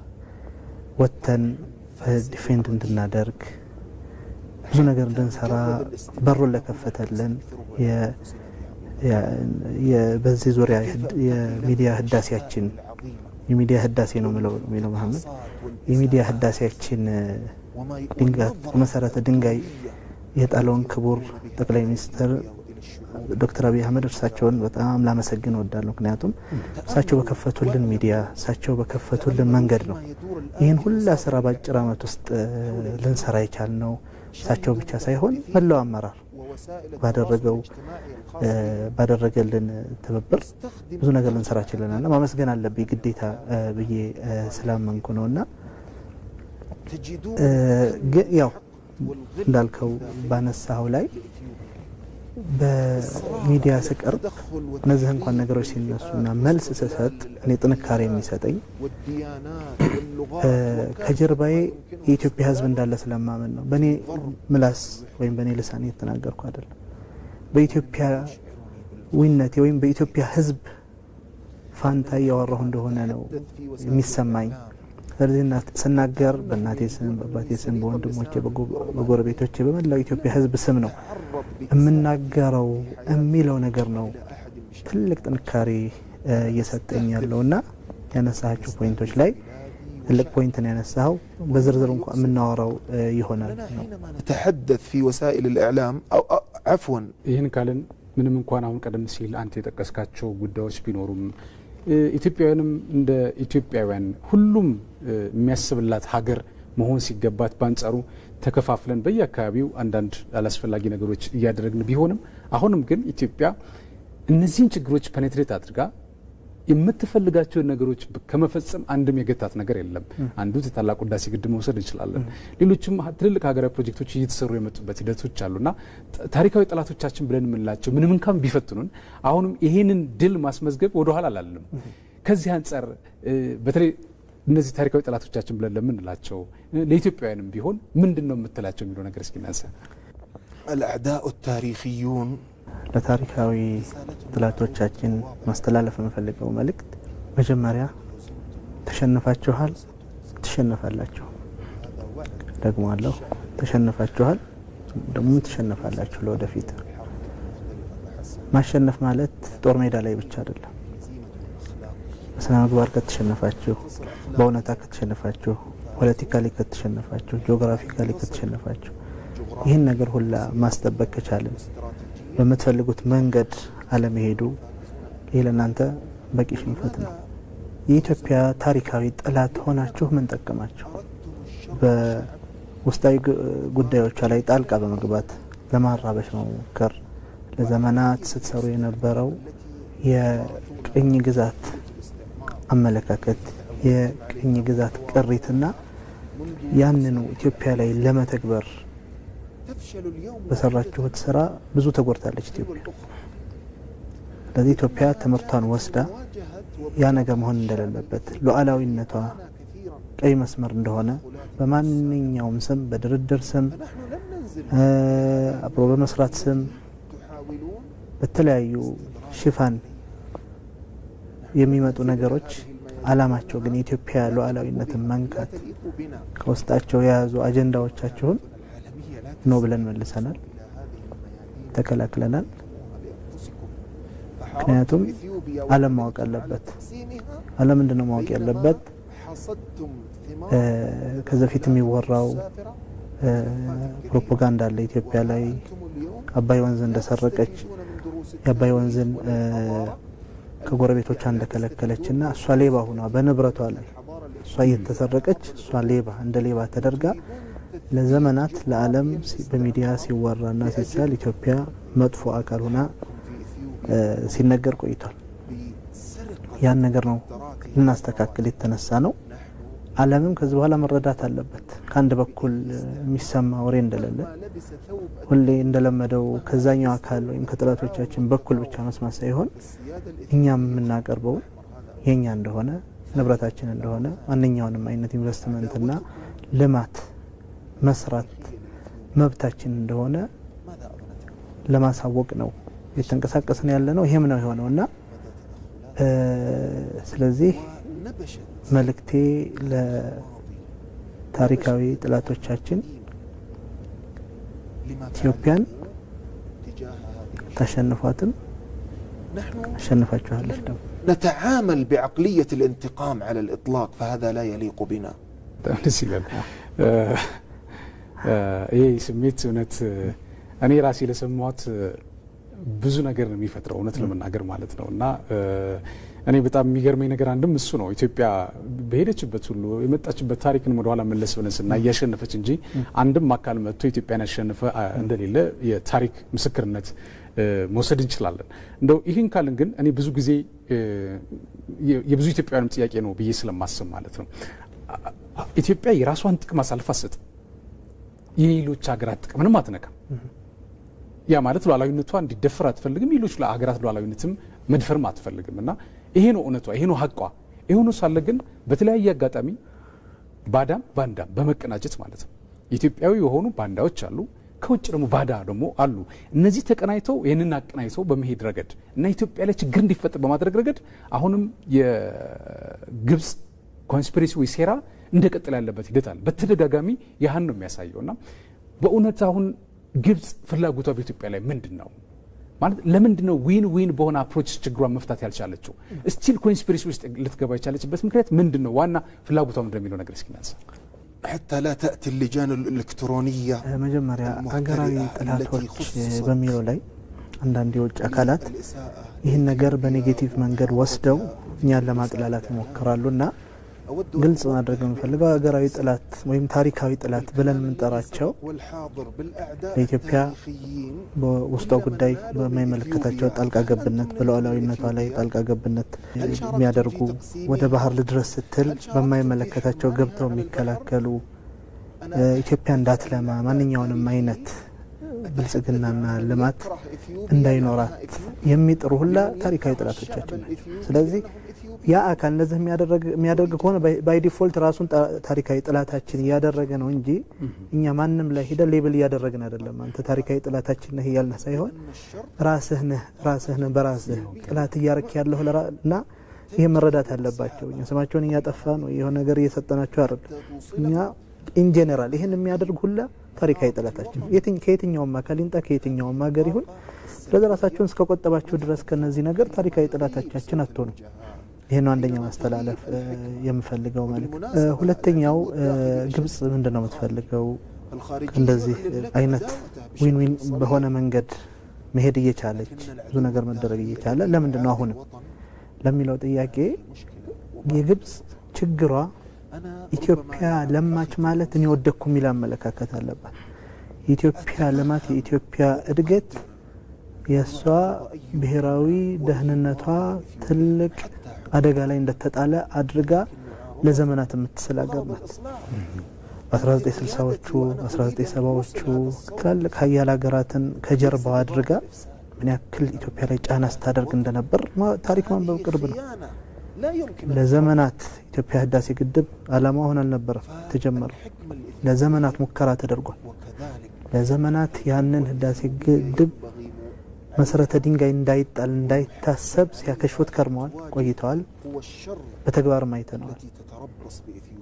ወተን ዲፌንድ እንድናደርግ ብዙ ነገር እንድንሰራ በሩን ለከፈተልን በዚህ ዙሪያ የሚዲያ ህዳሴያችን የሚዲያ ህዳሴ ነው የሚለው መሐመድ የሚዲያ ህዳሴያችን ድንጋይ መሰረተ ድንጋይ የጣለውን ክቡር ጠቅላይ ሚኒስትር ዶክተር አብይ አህመድ እርሳቸውን በጣም ላመሰግን እወዳለሁ። ምክንያቱም እሳቸው በከፈቱልን ሚዲያ እሳቸው በከፈቱልን መንገድ ነው ይህን ሁላ ስራ በአጭር ዓመት ውስጥ ልንሰራ የቻልነው። እሳቸው ብቻ ሳይሆን መላው አመራር ባደረገልን ትብብር ብዙ ነገር ልንሰራ ችለናል። ማመስገን አለብኝ ግዴታ ብዬ ስላመንኩ ነውና ያው እንዳልከው ባነሳው ላይ በሚዲያ ስቀርብ እነዚህ እንኳን ነገሮች ሲነሱና መልስ ስሰጥ እኔ ጥንካሬ የሚሰጠኝ ከጀርባዬ የኢትዮጵያ ሕዝብ እንዳለ ስለማመን ነው። በእኔ ምላስ ወይም በእኔ ልሳን የተናገርኩ አይደለም። በኢትዮጵያ ዊነቴ ወይም በኢትዮጵያ ሕዝብ ፋንታ እያወራሁ እንደሆነ ነው የሚሰማኝ። ስለዚህ ስናገር በእናቴ ስም በአባቴ ስም በወንድሞቼ በጎረቤቶቼ በመላው ኢትዮጵያ ሕዝብ ስም ነው የምናገረው የሚለው ነገር ነው ትልቅ ጥንካሬ እየሰጠኝ ያለውና ያነሳቸው ፖይንቶች ላይ ትልቅ ፖይንት ነው ያነሳው። በዝርዝር እንኳን የምናወራው ይሆናል ነው ተሐደث في وسائل الإعلام أو عفوا ይህን ካልን ምንም እንኳን አሁን ቀደም ሲል አንተ የጠቀስካቸው ጉዳዮች ቢኖሩም ኢትዮጵያውያንም እንደ ኢትዮጵያውያን ሁሉም የሚያስብላት ሀገር መሆን ሲገባት ባንጻሩ ተከፋፍለን በየአካባቢው አንዳንድ አላስፈላጊ ነገሮች እያደረግን ቢሆንም አሁንም ግን ኢትዮጵያ እነዚህን ችግሮች ፔኔትሬት አድርጋ የምትፈልጋቸው ነገሮች ከመፈጸም አንድም የገታት ነገር የለም። አንዱ ታላቁ ህዳሴ ግድብ መውሰድ እንችላለን። ሌሎችም ትልልቅ ሀገራዊ ፕሮጀክቶች እየተሰሩ የመጡበት ሂደቶች አሉና ታሪካዊ ጠላቶቻችን ብለን የምንላቸው ምንም እንኳን ቢፈትኑን አሁንም ይሄንን ድል ማስመዝገብ ወደ ኋላ አላልንም። ከዚህ አንጻር በተለይ እነዚህ ታሪካዊ ጠላቶቻችን ብለን ለምንላቸው ለኢትዮጵያውያንም ቢሆን ምንድነው የምትላቸው የሚለው ነገር እስኪ እናንሳ። الأعداء التاريخيون ለታሪካዊ ጥላቶቻችን ማስተላለፍ የምፈልገው መልእክት መጀመሪያ ተሸንፋችኋል፣ ትሸነፋላችሁ። ደግሞ አለው ተሸንፋችኋል፣ ደግሞ ትሸነፋላችሁ። ለወደፊት ማሸነፍ ማለት ጦር ሜዳ ላይ ብቻ አይደለም። በስነ ምግባር ከተሸነፋችሁ፣ በእውነታ ከተሸነፋችሁ፣ ፖለቲካሊ ከተሸነፋችሁ፣ ጂኦግራፊካሊ ከተሸነፋችሁ ይህን ነገር ሁላ ማስጠበቅ ከቻልን በምትፈልጉት መንገድ አለመሄዱ ይህ ለእናንተ በቂ ሽንፈት ነው። የኢትዮጵያ ታሪካዊ ጠላት ሆናችሁ ምን ጠቀማችሁ? በውስጣዊ ጉዳዮቿ ላይ ጣልቃ በመግባት ለማራበሽ መሞከር ለዘመናት ስትሰሩ የነበረው የቅኝ ግዛት አመለካከት የቅኝ ግዛት ቅሪትና ያንኑ ኢትዮጵያ ላይ ለመተግበር በሰራችሁት ስራ ብዙ ተጎድታለች ኢትዮጵያ። ለዚህ ኢትዮጵያ ትምህርቷን ወስዳ ያ ነገር መሆን እንደሌለበት ሉዓላዊነቷ ቀይ መስመር እንደሆነ በማንኛውም ስም በድርድር ስም አብሮ በመስራት ስም በተለያዩ ሽፋን የሚመጡ ነገሮች አላማቸው ግን የኢትዮጵያ ሉዓላዊነትን መንካት ከውስጣቸው የያዙ አጀንዳዎቻቸውን ነው ብለን መልሰናል፣ ተከላክለናል። ምክንያቱም ዓለም ማወቅ አለበት። ዓለም ምንድነው ማወቅ ያለበት? ከዚህ በፊት የሚወራው ፕሮፓጋንዳ አለ ኢትዮጵያ ላይ አባይ ወንዝ እንደሰረቀች የአባይ ወንዝን ከጎረቤቶቿ እንደከለከለችና እሷ ሌባ ሆና በንብረቷ ላይ እሷ እየተሰረቀች እሷ ሌባ እንደ ሌባ ተደርጋ ለዘመናት ለዓለም በሚዲያ ሲወራና ሲሳል ኢትዮጵያ መጥፎ አካል ሆና ሲነገር ቆይቷል። ያን ነገር ነው ልናስተካክል የተነሳ ነው። ዓለምም ከዚህ በኋላ መረዳት አለበት። ከአንድ በኩል የሚሰማ ወሬ እንደሌለ ሁሌ እንደለመደው ከዛኛው አካል ወይም ከጥላቶቻችን በኩል ብቻ መስማት ሳይሆን እኛም የምናቀርበው የኛ እንደሆነ ንብረታችን እንደሆነ ማንኛውንም አይነት ኢንቨስትመንትና ልማት መስራት መብታችን እንደሆነ ለማሳወቅ ነው የተንቀሳቀስን ያለ ነው። ይሄም ነው የሆነውና ስለዚህ መልእክቴ ለታሪካዊ ጥላቶቻችን ኢትዮጵያን ታሸንፏትም አሸንፋችኋለች ደግሞ نتعامل بعقلية الانتقام على الإطلاق فهذا لا يليق بنا تمثيلا ይሄ ስሜት እውነት እኔ ራሴ ለሰማሁት ብዙ ነገር ነው የሚፈጥረው እውነት ለመናገር ማለት ነውና እኔ በጣም የሚገርመኝ ነገር አንድም እሱ ነው። ኢትዮጵያ በሄደችበት ሁሉ የመጣችበት ታሪክን ወደ ኋላ መለስ ብለን ስናይ ያሸነፈች እንጂ አንድም አካል መጥቶ ኢትዮጵያን ያሸነፈ እንደሌለ የታሪክ ምስክርነት መውሰድ እንችላለን። እንደው ይህን ካልን ግን እኔ ብዙ ጊዜ የብዙ ኢትዮጵያውያንም ጥያቄ ነው ብዬ ስለማስብ ማለት ነው ኢትዮጵያ የራሷን ጥቅም አሳልፋ አትሰጥ፣ የሌሎች ሀገራት ጥቅምንም አትነካም። ያ ማለት ሉዓላዊነቷ እንዲደፈር አትፈልግም፣ ሌሎች ሀገራት ሉዓላዊነትም መድፈርም አትፈልግም። እና ይሄ ነው እውነቷ፣ ይሄ ነው ሀቋ። ይሄ ነው ሳለ ግን በተለያየ አጋጣሚ ባዳም ባንዳም በመቀናጀት ማለት ነው ኢትዮጵያዊ የሆኑ ባንዳዎች አሉ፣ ከውጭ ደግሞ ባዳ ደግሞ አሉ። እነዚህ ተቀናይተው ይሄንን አቀናይተው በመሄድ ረገድ እና ኢትዮጵያ ላይ ችግር እንዲፈጠር በማድረግ ረገድ አሁንም የግብጽ ኮንስፒሬሲ ወይ ሴራ እንደቀጥል ያለበት ሂደት አለ። በተደጋጋሚ ያህን ነው የሚያሳየውና በእውነት አሁን ግብጽ ፍላጎቷ በኢትዮጵያ ላይ ምንድነው ማለት ለምንድነው ዊን ዊን በሆነ አፕሮች ችግሯን መፍታት ያልቻለችው? ስቲል ኮንስፒሬሲ ውስጥ ልትገባ የቻለችበት ምክንያት ምንድነው? ዋና ፍላጎቷ ምንድነው ነገር እስኪ እናንሳ። حتى لا تأتي اللجان الإلكترونية መጀመሪያ ሀገራዊ ጥላቶች በሚለው ላይ አንዳንድ የውጭ አካላት ይህን ነገር በኔጌቲቭ መንገድ ወስደው እኛን ለማጥላላት ይሞክራሉና ግልጽ ማድረግ የምፈልገው ሀገራዊ ጥላት ወይም ታሪካዊ ጥላት ብለን የምንጠራቸው በኢትዮጵያ በውስጧ ጉዳይ በማይመለከታቸው ጣልቃ ገብነት በሉዓላዊነቷ ላይ ጣልቃ ገብነት የሚያደርጉ ወደ ባህር ልድረስ ስትል በማይመለከታቸው ገብተው የሚከላከሉ ኢትዮጵያ እንዳትለማ ማንኛውንም አይነት ብልጽግናና ልማት እንዳይኖራት የሚጥሩ ሁላ ታሪካዊ ጥላቶቻችን ናቸው። ስለዚህ ያ አካል እንደዚህ የሚያደርግ ከሆነ ባይ ዲፎልት ራሱን ታሪካዊ ጥላታችን እያደረገ ነው እንጂ እኛ ማንም ላይ ሄደ ሌብል እያደረግን አይደለም። አንተ ታሪካዊ ጥላታችን ነህ እያልን ሳይሆን ራስህ ነህ በራስህ ጥላት እያረክ ያለው እና ይሄ መረዳት አለባቸው። እኛ ስማቸውን እያጠፋ ነው የሆነ ነገር እየሰጠናቸው አይደል። እኛ ኢን ጀነራል ይሄን የሚያደርግ ሁላ ታሪካዊ ጥላታችን ከየትኛውም አካል ይንጣ ከየትኛውም ሀገር ይሁን ለራሳቸውን እስከቆጠባቸው ድረስ ከነዚህ ነገር ታሪካዊ ጥላታችን አትሆኑ። ይሄ ነው አንደኛው ማስተላለፍ የምፈልገው ማለት። ሁለተኛው ግብጽ ምንድነው የምትፈልገው? እንደዚህ አይነት ዊን ዊን በሆነ መንገድ መሄድ እየቻለች ብዙ ነገር መደረግ እየቻለ ለምንድነው አሁንም ለሚለው ጥያቄ የግብጽ ችግሯ ኢትዮጵያ ለማች ማለት እኔ ወደኩ የሚል አመለካከት አለባት። የኢትዮጵያ ልማት የኢትዮጵያ እድገት የሷ ብሔራዊ ደህንነቷ ትልቅ አደጋ ላይ እንደተጣለ አድርጋ ለዘመናት የምትሰላገር ናት። በ1960ዎቹ 1970ዎቹ ትላልቅ ሀያል ሀገራትን ከጀርባው አድርጋ ምን ያክል ኢትዮጵያ ላይ ጫና ስታደርግ እንደነበር ታሪክ ማንበብ ቅርብ ነው። ለዘመናት ኢትዮጵያ ህዳሴ ግድብ ዓላማው ሆነ አልነበረም ተጀመረ ለዘመናት ሙከራ ተደርጓል ለዘመናት ያንን ህዳሴ ግድብ መሰረተ ድንጋይ እንዳይጣል እንዳይታሰብ ሲያከሽፉት ከርመዋል ቆይተዋል በተግባር ማይተናል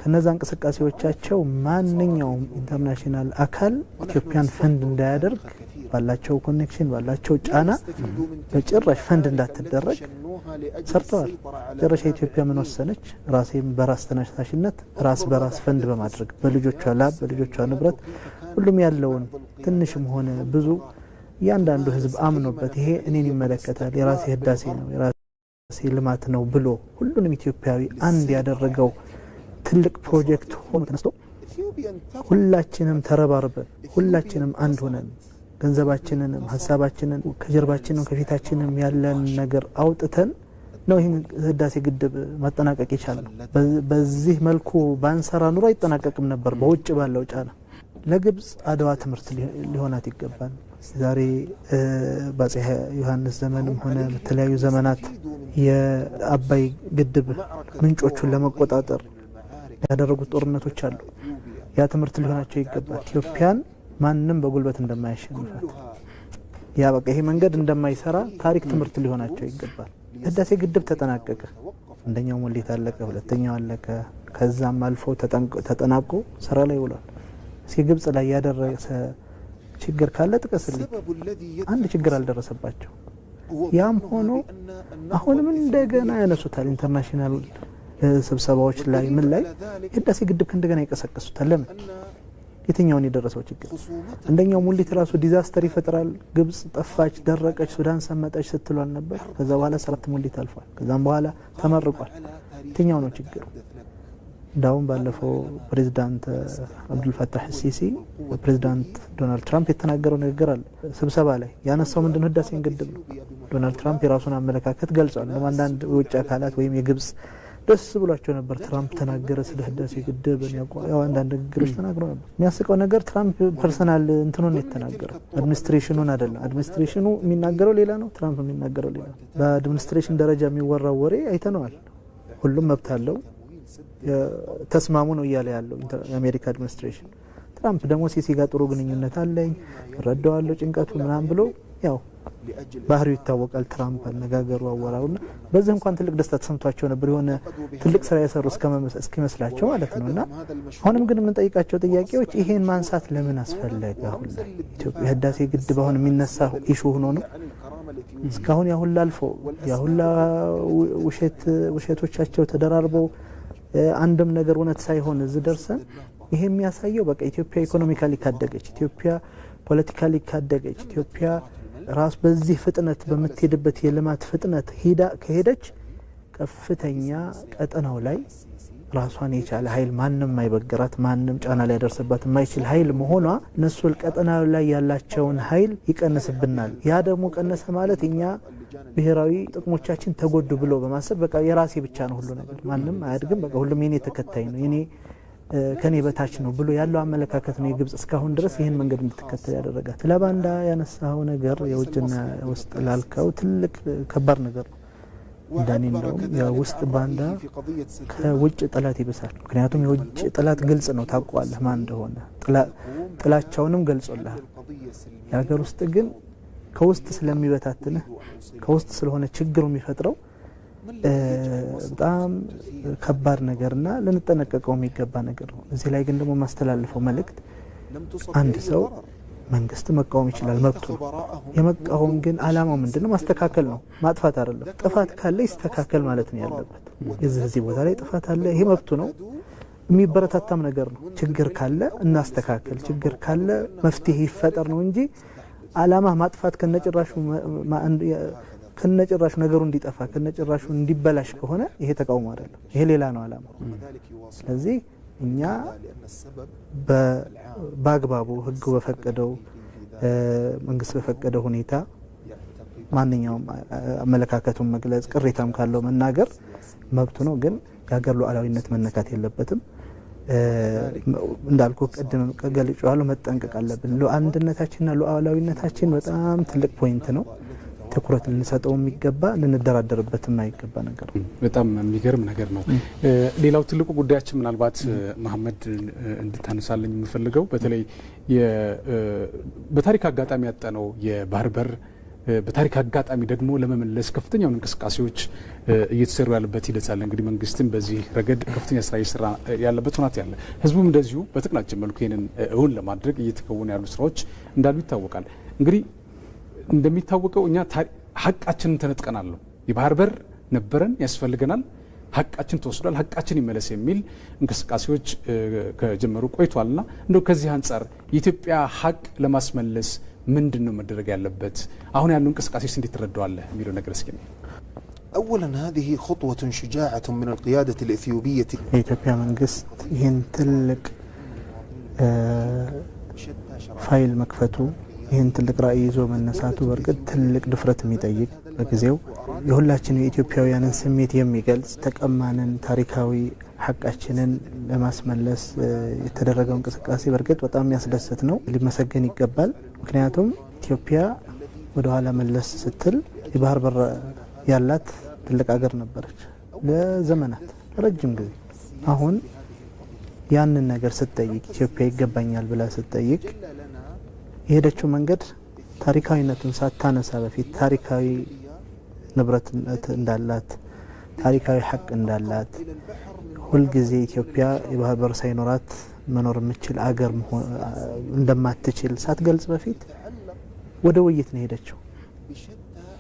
ከነዛ እንቅስቃሴዎቻቸው ማንኛውም ኢንተርናሽናል አካል ኢትዮጵያን ፈንድ እንዳያደርግ ባላቸው ኮኔክሽን ባላቸው ጫና በጭራሽ ፈንድ እንዳትደረግ ሰርተዋል ጭራሽ ኢትዮጵያ ምን ወሰነች ራሴም በራስ ተነሳሽነት ራስ በራስ ፈንድ በማድረግ በልጆቿ ላብ በልጆቿ ንብረት ሁሉም ያለውን ትንሽም ሆነ ብዙ ያንዳንዱ ህዝብ አምኖበት ይሄ እኔን ይመለከታል የራሴ ህዳሴ ነው የራሴ ልማት ነው ብሎ ሁሉንም ኢትዮጵያዊ አንድ ያደረገው ትልቅ ፕሮጀክት ሆኖ ተነስቶ ሁላችንም ተረባርበን ሁላችንም አንድ ሆነን ገንዘባችንንም ሐሳባችንን ከጀርባችንም ከፊታችንም ያለን ነገር አውጥተን ነው ይሄን ህዳሴ ግድብ ማጠናቀቅ ይቻላል በዚህ መልኩ ባንሰራ ኑሮ አይጠናቀቅም ነበር በውጭ ባለው ጫና ለግብጽ አድዋ ትምህርት ሊሆናት ይገባል ዛሬ ባጼ ዮሐንስ ዘመንም ሆነ በተለያዩ ዘመናት የአባይ ግድብ ምንጮቹን ለመቆጣጠር ያደረጉት ጦርነቶች አሉ ያ ትምህርት ሊሆናቸው ይገባል ኢትዮጵያን ማንንም በጉልበት እንደማያሸንፋት ያ በቃ ይሄ መንገድ እንደማይሰራ ታሪክ ትምህርት ሊሆናቸው ይገባል ህዳሴ ግድብ ተጠናቀቀ አንደኛው ሙሌት አለቀ ሁለተኛው አለቀ ከዛም አልፎ ተጠናቆ ስራ ላይ ውሏል ግብጽ ላይ ያደረሰ ችግር ካለ ጥቀስልኝ አንድ ችግር አልደረሰባቸው ያም ሆኖ አሁንም እንደገና ያነሱታል ኢንተርናሽናል ስብሰባዎች ላይ ምን ላይ ህዳሴ ግድብ እንደገና ይቀሰቅሱታል ለምን የትኛውን የደረሰው ችግር አንደኛው ሙሊት ራሱ ዲዛስተር ይፈጥራል ግብጽ ጠፋች ደረቀች ሱዳን ሰመጠች ስትሏል ነበር ከዛ በኋላ ሰራት ሙሊት አልፏል ከዛም በኋላ ተመርቋል የትኛው ነው ችግሩ ዳውን ባለፈው ፕሬዝዳንት አብዱል ፈታህ ሲሲ ፕሬዝዳንት ዶናልድ ትራምፕ የተናገረው ነገር አለ ስብሰባ ላይ ያነሳው ምንድነው ህዳሴን ግድብ ነው ዶናልድ ትራምፕ የራሱን አመለካከት ገልጿል ለማንዳንድ ውጭ አካላት ወይም የግብጽ ደስ ብሏቸው ነበር ትራምፕ ተናገረ ስለ ህዳሴ ግድብ ያው አንዳንድ ንግግሮች ተናግረው ነበር የሚያስቀው ነገር ትራምፕ ፐርሰናል እንትኑን የተናገረው አድሚኒስትሬሽኑን አይደለም አድሚኒስትሬሽኑ የሚናገረው ሌላ ነው ትራምፕ የሚናገረው ሌላ በአድሚኒስትሬሽን ደረጃ የሚወራው ወሬ አይተነዋል ሁሉም መብት አለው ተስማሙ ነው እያለ ያለው የአሜሪካ አድሚኒስትሬሽን ትራምፕ ደግሞ ሲሲ ጋር ጥሩ ግንኙነት አለኝ ረዳዋለሁ ጭንቀቱ ምናም ብሎ ያው ባህሪው ይታወቃል ትራምፕ አነጋገሩ አወራውና በዚህ እንኳን ትልቅ ደስታ ተሰምቷቸው ነበር የሆነ ትልቅ ስራ ያሰሩ እስኪመስላቸው ማለት ነውና አሁንም ግን ምን ጠይቃቸው ጥያቄዎች ይሄን ማንሳት ለምን አስፈለገ አሁን ኢትዮጵያ ህዳሴ ግድብ አሁን የሚነሳው ኢሹ ሆኖ ነው እስካሁን ያሁን ላልፎ ያሁን ውሸቶቻቸው ተደራርበው አንድም ነገር እውነት ሳይሆን እዚህ ደርሰን ይሄ የሚያሳየው በቃ ኢትዮጵያ ኢኮኖሚካሊ ካደገች ኢትዮጵያ ፖለቲካሊ ካደገች ኢትዮጵያ ራስ በዚህ ፍጥነት በመትሄድበት የልማት ፍጥነት ከሄደች ከፍተኛ ቀጠናው ላይ ራሷን የቻለ ኃይል ማንንም ማይበገራት ማንንም ጫና ላይ ያደርሰባት የማይችል ኃይል መሆኗ እነሱ ቀጠናው ላይ ያላቸውን ኃይል ይቀንስብናል ያ ደግሞ ቀነሰ ማለት እኛ ብሔራዊ ጥቅሞቻችን ተጎዱ ብሎ በማሰብ በቃ የራሴ ብቻ ነው ሁሉ ነገር ማንንም አያድግም በቃ ሁሉም የኔ ተከታይ ነው የኔ ከኔ በታች ነው ብሎ ያለው አመለካከት ነው የግብጽ እስካሁን ድረስ ይሄን መንገድ እንድትከተል ያደረጋት ስለባንዳ ያነሳው ነገር የውጭና ውስጥ ላልከው ትልቅ ከባድ ነገር ነው እንደኔ ነው የውስጥ ባንዳ ከውጭ ጠላት ይበሳል ምክንያቱም የውጭ ጠላት ግልጽ ነው ታውቀዋለህ ማን እንደሆነ ጥላቻውንም ገልጾልሃል የሀገር ውስጥ ግን ከውስጥ ስለሚበታትነህ ከውስጥ ስለሆነ ችግሩ የሚፈጥረው በጣም ከባድ ነገርና ልንጠነቀቀው የሚገባ ነገር ነው እዚህ ላይ ግን ደግሞ ማስተላለፈው መልእክት አንድ ሰው መንግስት መቃወም ይችላል መብቱ የመቃወም ግን አላማው ምንድነው ማስተካከል ነው ማጥፋት አይደለም ጥፋት ካለ ይስተካከል ማለት ነው ያለበት እዚህ ቦታ ላይ ጥፋት አለ ይሄ መብቱ ነው የሚበረታታም ነገር ነው ችግር ካለ እናስተካከል ችግር ካለ መፍትሄ ይፈጠር ነው እንጂ አላማ ማጥፋት ከነጭራሹ ነገሩ እንዲጠፋ ከነጭራሹ እንዲበላሽ ከሆነ ይሄ ተቃውሞ አይደለም ይሄ ሌላ ነው አላማ ስለዚህ እኛ በአግባቡ ህግ በፈቀደው መንግስት በፈቀደው ሁኔታ ማንኛውም አመለካከቱን መግለጽ ቅሬታም ካለው መናገር መብቱ ነው ግን የሀገር ሉዓላዊነት መነካት የለበትም እንዳልኩ ቀደም ከገልጫው መጠንቀቅ አለብን አንድነታችንና ሉዓላዊነታችን በጣም ትልቅ ፖይንት ነው ትኩረት ልንሰጠው የሚገባ ልንደራደርበት የማይገባ ነገር ነው። በጣም የሚገርም ነገር ነው። ሌላው ትልቁ ጉዳያችን ምናልባት መሐመድ እንድታነሳልኝ የምፈልገው በተለይ በታሪክ አጋጣሚ ያጣነው የባህር በር በታሪክ አጋጣሚ ደግሞ ለመመለስ ከፍተኛውን እንቅስቃሴዎች እየተሰሩ ያለበት ሂደት አለ። እንግዲህ መንግስትም በዚህ ረገድ ከፍተኛ ስራ እየሰራ ያለበት ሁኔታ ያለ፣ ህዝቡም እንደዚሁ በተቀናጀ መልኩ ይህንን እውን ለማድረግ እየተከወኑ ያሉ ስራዎች እንዳሉ ይታወቃል። እንግዲህ እንደሚታወቀው እኛ ሀቃችንን ተነጥቀናል ነው። የባህር በር ነበረን፣ ያስፈልገናል፣ ሀቃችን ተወስዷል፣ ሀቃችን ይመለስ የሚል እንቅስቃሴዎች ከጀመሩ ቆይቷልና እንደው ከዚህ አንጻር የኢትዮጵያ ሀቅ ለማስመለስ ምንድን ነው መደረግ ያለበት? አሁን ያሉ እንቅስቃሴዎች እንዴት ትረዳዋለህ የሚለው ነገር እስኪ ነው። أولا هذه خطوة شجاعة من القيادة الإثيوبية የኢትዮጵያ መንግስት ይህን ትልቅ ፋይል መክፈቱ ይህን ትልቅ ራዕይ ይዞ መነሳቱ በእርግጥ ትልቅ ድፍረት የሚጠይቅ በጊዜው የሁላችን የኢትዮጵያውያንን ስሜት የሚገልጽ ተቀማንን ታሪካዊ ሐቃችንን ለማስመለስ የተደረገው እንቅስቃሴ በእርግጥ በጣም የሚያስደስት ነው፣ ሊመሰገን ይገባል። ምክንያቱም ኢትዮጵያ ወደ ኋላ መለስ ስትል የባህር በር ያላት ትልቅ ሀገር ነበረች ለዘመናት ረጅም ጊዜ። አሁን ያንን ነገር ስትጠይቅ ኢትዮጵያ ይገባኛል ብላ ስትጠይቅ የሄደችው መንገድ ታሪካዊነቱን ሳታነሳ በፊት ታሪካዊ ንብረት እንዳላት ታሪካዊ ሐቅ እንዳላት ሁልጊዜ ኢትዮጵያ የባህር በር ሳይኖራት መኖር የምትችል አገር እንደማትችል ሳትገልጽ በፊት ወደ ውይይት ነው ሄደችው።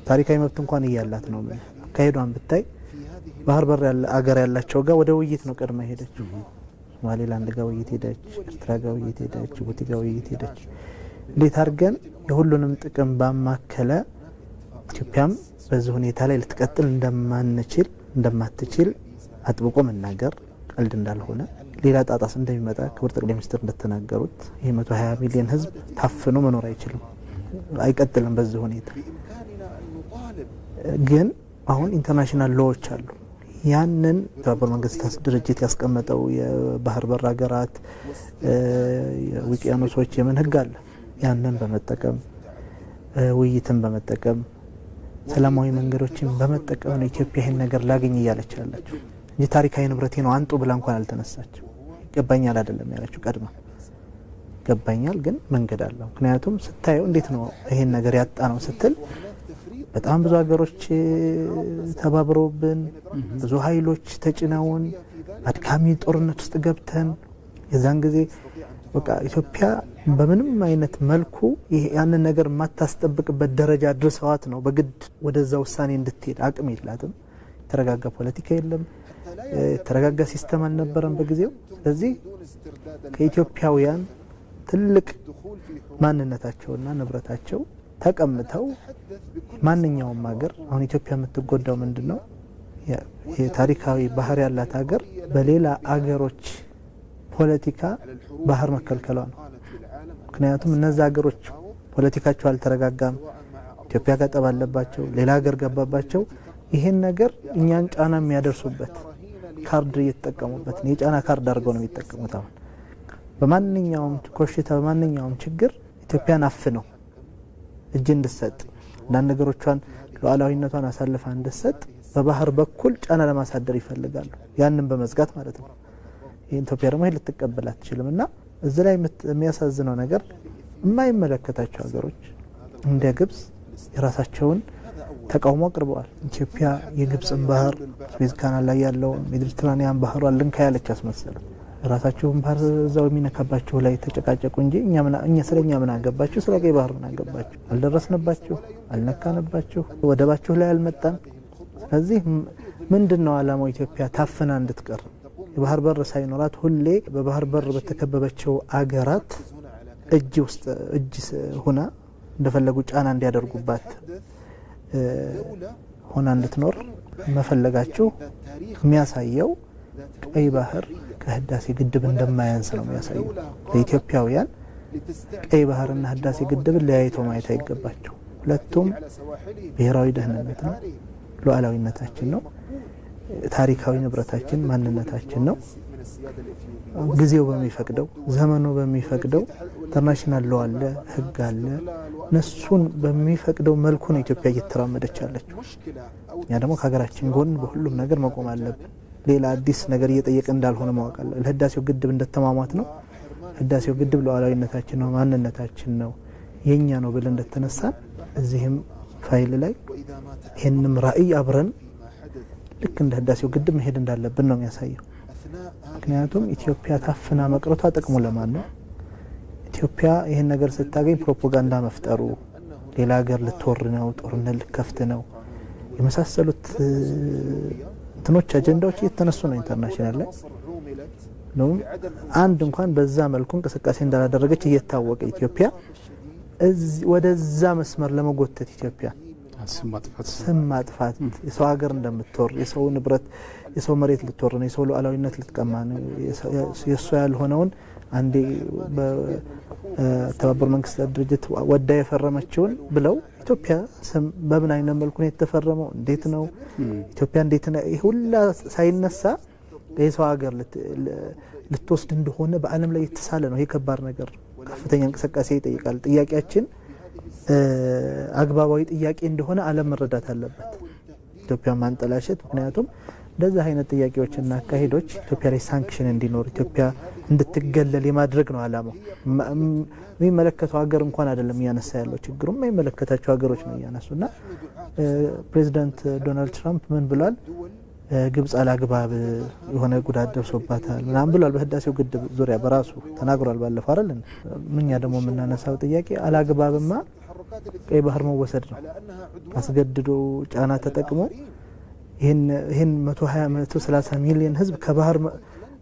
ታሪካዊ መብት እንኳን እያላት ነው አካሄዷን ብታይ ባህር በር ያለ አገር ያላቸው ጋር ወደ ውይይት ነው ቀድማ ሄደችው። ሶማሌላንድ ጋር ውይይት ሄደች፣ ኤርትራ ጋር ውይይት ሄደች፣ ጅቡቲ ጋር ውይይት ሄደች። እንዴት አድርገን የሁሉንም ጥቅም ባማከለ ኢትዮጵያም በዚህ ሁኔታ ላይ ልትቀጥል እንደማትችል አጥብቆ መናገር ቀልድ እንዳልሆነ ሌላ ጣጣስ እንደሚመጣ ክቡር ጠቅላይ ሚኒስትር እንደተናገሩት ይሄ 120 ሚሊዮን ህዝብ ታፍኖ መኖር አይችልም፣ አይቀጥልም በዚህ ሁኔታ። ግን አሁን ኢንተርናሽናል ሎዎች አሉ። ያንን የተባበሩት መንግስታት ድርጅት ያስቀመጠው የባህር በር ሀገራት ውቅያኖሶች የምን ህግ አለ። ያንን በመጠቀም ውይይትን በመጠቀም ሰላማዊ መንገዶችን በመጠቀም ነው ኢትዮጵያ ይሄን ነገር ላገኝ እያለች ያለችው እንጂ ታሪካዊ ንብረቴ ነው አንጡ ብላ እንኳን አልተነሳችው። ይገባኛል አይደለም ያለችው ቀድማ ይገባኛል፣ ግን መንገድ አለው። ምክንያቱም ስታየው እንዴት ነው ይሄን ነገር ያጣ ነው ስትል በጣም ብዙ ሀገሮች ተባብረውብን ብዙ ኃይሎች ተጭነውን አድካሚ ጦርነት ውስጥ ገብተን የዛን ጊዜ በቃ ኢትዮጵያ በምንም አይነት መልኩ ያንን ነገር ማታስጠብቅበት ደረጃ ድርሰዋት ነው በግድ ወደዛ ውሳኔ እንድትሄድ አቅም የላትም። የተረጋጋ ፖለቲካ የለም፣ የተረጋጋ ሲስተም አልነበረም በጊዜው። ስለዚህ ከኢትዮጵያውያን ትልቅ ማንነታቸውና ንብረታቸው ተቀምተው ማንኛውም ሀገር አሁን ኢትዮጵያ የምትጎዳው ምንድነው? የታሪካዊ ባህር ያላት ሀገር በሌላ አገሮች ፖለቲካ ባህር መከልከሏ ነው። ምክንያቱም እነዚህ ሀገሮች ፖለቲካቸው አልተረጋጋም፣ ኢትዮጵያ ገጠብ አለባቸው፣ ሌላ ሀገር ገባባቸው። ይሄን ነገር እኛን ጫና የሚያደርሱበት ካርድ እየተጠቀሙበት ነው። የጫና ካርድ አድርገው ነው የሚጠቀሙት። አሁን በማንኛውም ኮሽታ በማንኛውም ችግር ኢትዮጵያን አፍነው እጅ እንድትሰጥ አንዳንድ ነገሮቿን ሉዓላዊነቷን አሳልፋ እንድትሰጥ በባህር በኩል ጫና ለማሳደር ይፈልጋሉ። ያንን በመዝጋት ማለት ነው። ኢትዮጵያ ደግሞ ይሄን ልትቀበል አትችልም። እና እዚህ ላይ የሚያሳዝነው ነገር የማይመለከታቸው ሀገሮች እንደ ግብጽ የራሳቸውን ተቃውሞ አቅርበዋል። ኢትዮጵያ የግብጽን ባህር ስዌዝ ካናል ላይ ያለው ሜዲትራኒያን ባህሯን ልንካ ያለች አስመሰለ። ራሳቸውን ባህር እዛው የሚነካባቸው ላይ ተጨቃጨቁ እንጂ እኛ ስለኛ ምን አገባችሁ? ስለ ቀይ ባህር ምን አገባችሁ? አልደረስንባችሁ፣ አልነካንባችሁ፣ ወደባችሁ ላይ አልመጣን። ስለዚህ ምንድነው አላማው? ኢትዮጵያ ታፍና እንድትቀር የባህር በር ሳይኖራት ሁሌ በባህር በር በተከበበችው አገራት እጅ ሆና እንደፈለጉ ጫና እንዲያደርጉባት ሆና እንድትኖር መፈለጋችሁ የሚያሳየው ቀይ ባህር ከህዳሴ ግድብ እንደማያንስ ነው የሚያሳየው። ለኢትዮጵያውያን ቀይ ባህርና ህዳሴ ግድብን ለያይተው ማየት አይገባቸው። ሁለቱም ብሔራዊ ደህንነት ነው፣ ሉዓላዊነታችን ነው፣ ታሪካዊ ንብረታችን ማንነታችን ነው። ጊዜው በሚፈቅደው ዘመኑ በሚፈቅደው ኢንተርናሽናል ሎ አለ፣ ህግ አለ፣ ነሱን በሚፈቅደው መልኩ ነው ኢትዮጵያ እየተራመደች ያለችው። ያ ደግሞ ከሀገራችን ጎን በሁሉም ነገር መቆም አለብን። ሌላ አዲስ ነገር እየጠየቀ እንዳልሆነ ማወቅ አለ። ለህዳሴው ግድብ እንደተማማት ነው። ህዳሴው ግድብ ሉዓላዊነታችን ነው፣ ማንነታችን ነው፣ የኛ ነው ብለን እንደተነሳን እዚህም ፋይል ላይ ይህንም ራዕይ አብረን ልክ እንደ ህዳሴው ግድብ መሄድ እንዳለብን ነው የሚያሳየው። ምክንያቱም ኢትዮጵያ ታፍና መቅረቷ ጥቅሙ ለማን ነው? ኢትዮጵያ ይህን ነገር ስታገኝ ፕሮፓጋንዳ መፍጠሩ፣ ሌላ ሀገር ልትወር ነው፣ ጦርነት ልከፍት ነው የመሳሰሉት እንትኖች አጀንዳዎች እየተነሱ ነው ኢንተርናሽናል ላይ ነው። አንድ እንኳን በዛ መልኩ እንቅስቃሴ እንዳላደረገች እየታወቀ ኢትዮጵያ ወደዛ መስመር ለመጎተት ኢትዮጵያ ስም ማጥፋት የሰው ሀገር እንደምትወር የሰው ንብረት የሰው መሬት ልትወር ነው የሰው ሉዓላዊነት ልትቀማ ነው የሷ ያልሆነውን አንዴ በተባበሩ መንግስታት ድርጅት ወዳ የፈረመችውን ብለው ኢትዮጵያ ስም በምን አይነት መልኩ ነው የተፈረመው እንዴት ነው ኢትዮጵያ እንዴት ነው ይሄ ሁላ ሳይነሳ የሰው ሀገር ልትወስድ እንደሆነ በአለም ላይ የተሳለ ነው። ይሄ ከባድ ነገር ከፍተኛ እንቅስቃሴ ይጠይቃል። ጥያቄያችን አግባባዊ ጥያቄ እንደሆነ አለም መረዳት አለበት። ኢትዮጵያ ማንጠላሸት ምክንያቱም እንደዚህ አይነት ጥያቄዎችና አካሄዶች ኢትዮጵያ ላይ ሳንክሽን እንዲኖር ኢትዮጵያ እንድትገለል የማድረግ ነው አላማው። የሚመለከተው ሀገር እንኳን አይደለም እያነሳ ያለው ችግሩም የማይመለከታቸው ሀገሮች ነው እያነሱና ፕሬዚዳንት ዶናልድ ትራምፕ ምን ብሏል? ግብጽ አላግባብ የሆነ ጉዳት ደርሶባታል ምናምን ብሏል። በህዳሴው ግድብ ዙሪያ በራሱ ተናግሯል ባለፈው አይደል? ምንኛ ደግሞ የምናነሳው ጥያቄ አላግባብማ ቀይ ባህር መወሰድ ነው። አስገድዶ ጫና ተጠቅሞ ይህን 120-130 ሚሊዮን ህዝብ ከባህር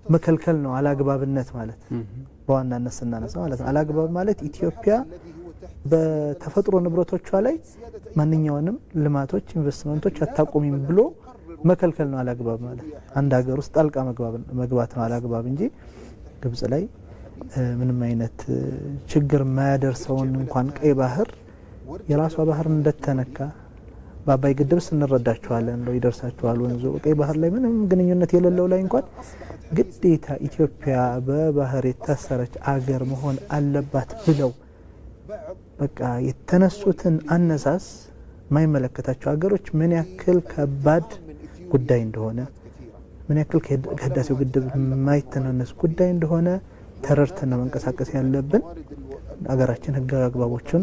መከልከል ነው አላግባብነት ማለት በዋናነት ስናነሳ ማለት ነው። አላግባብ ማለት ኢትዮጵያ በተፈጥሮ ንብረቶቿ ላይ ማንኛውንም ልማቶች ኢንቨስትመንቶች አታቆሚም ብሎ መከልከል ነው አላግባብ ማለት። አንድ ሀገር ውስጥ ጣልቃ መግባት ነው አላግባብ እንጂ ግብጽ ላይ ምንም አይነት ችግር ማያደርሰውን እንኳን ቀይ ባህር የራሷ ባህር እንደተነካ በአባይ ግድብ ስንረዳቸዋለን ነው ይደርሳቸዋል ወንዙ ቀይ ባህር ላይ ምንም ግንኙነት የሌለው ላይ እንኳን ግዴታ ኢትዮጵያ በባህር የታሰረች አገር መሆን አለባት ብለው በቃ የተነሱትን አነሳስ ማይመለከታቸው ሀገሮች ምን ያክል ከባድ ጉዳይ እንደሆነ ምን ያክል ከህዳሴው ግድብ ማይተናነስ ጉዳይ እንደሆነ ተረድተን መንቀሳቀስ ያለብን። ሀገራችን ህጋዊ አግባቦችን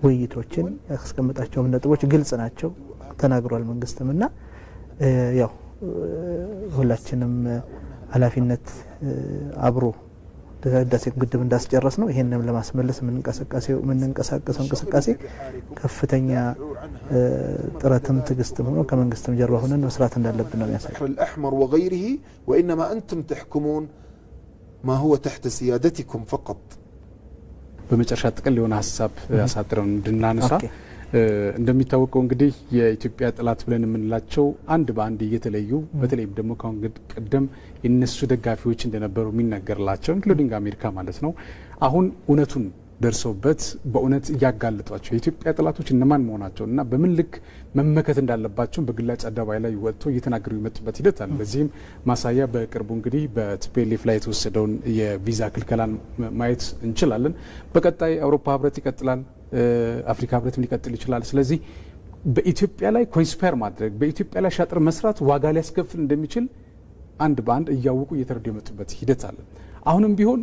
ውይይቶችን ያስቀምጣቸው ነጥቦች ግልጽ ናቸው ተናግሯል መንግስትምና ያው ሁላችንም ኃላፊነት አብሮ ህዳሴ ግድብ እንዳስጨረስ ነው ይሄንንም ለማስመለስ የምንንቀሳቀሰው እንቅስቃሴ ከፍተኛ ጥረትም ትግስትም ሆኖ ከመንግስትም ጀርባ ሆነን መስራት እንዳለብን ነው የሚያሳየው። الأحمر وغيره وإنما أنتم تحكمون ما هو تحت سيادتكم فقط. በመጨረሻ ጥቅል የሆነ ሀሳብ አሳጥረን እንድናነሳ እንደሚታወቀው እንግዲህ የኢትዮጵያ ጥላት ብለን የምንላቸው አንድ በአንድ እየተለዩ በተለይም ደግሞ ካሁን ቀደም የነሱ ደጋፊዎች እንደነበሩ የሚነገርላቸው ኢንክሉዲንግ አሜሪካ ማለት ነው አሁን እውነቱን ደርሰውበት በእውነት እያጋለጧቸው የኢትዮጵያ ጥላቶች እነማን መሆናቸው እና በምን ልክ መመከት እንዳለባቸው በግላጭ አደባባይ ላይ ወጥቶ እየተናገሩ የመጡበት ሂደት አለ። በዚህም ማሳያ በቅርቡ እንግዲህ በቲፒኤልኤፍ ላይ የተወሰደውን የቪዛ ክልከላን ማየት እንችላለን። በቀጣይ አውሮፓ ህብረት ይቀጥላል፣ አፍሪካ ህብረትም ሊቀጥል ይችላል። ስለዚህ በኢትዮጵያ ላይ ኮንስፓየር ማድረግ በኢትዮጵያ ላይ ሻጥር መስራት ዋጋ ሊያስከፍል እንደሚችል አንድ በአንድ እያወቁ እየተረዱ የመጡበት ሂደት አለ። አሁንም ቢሆን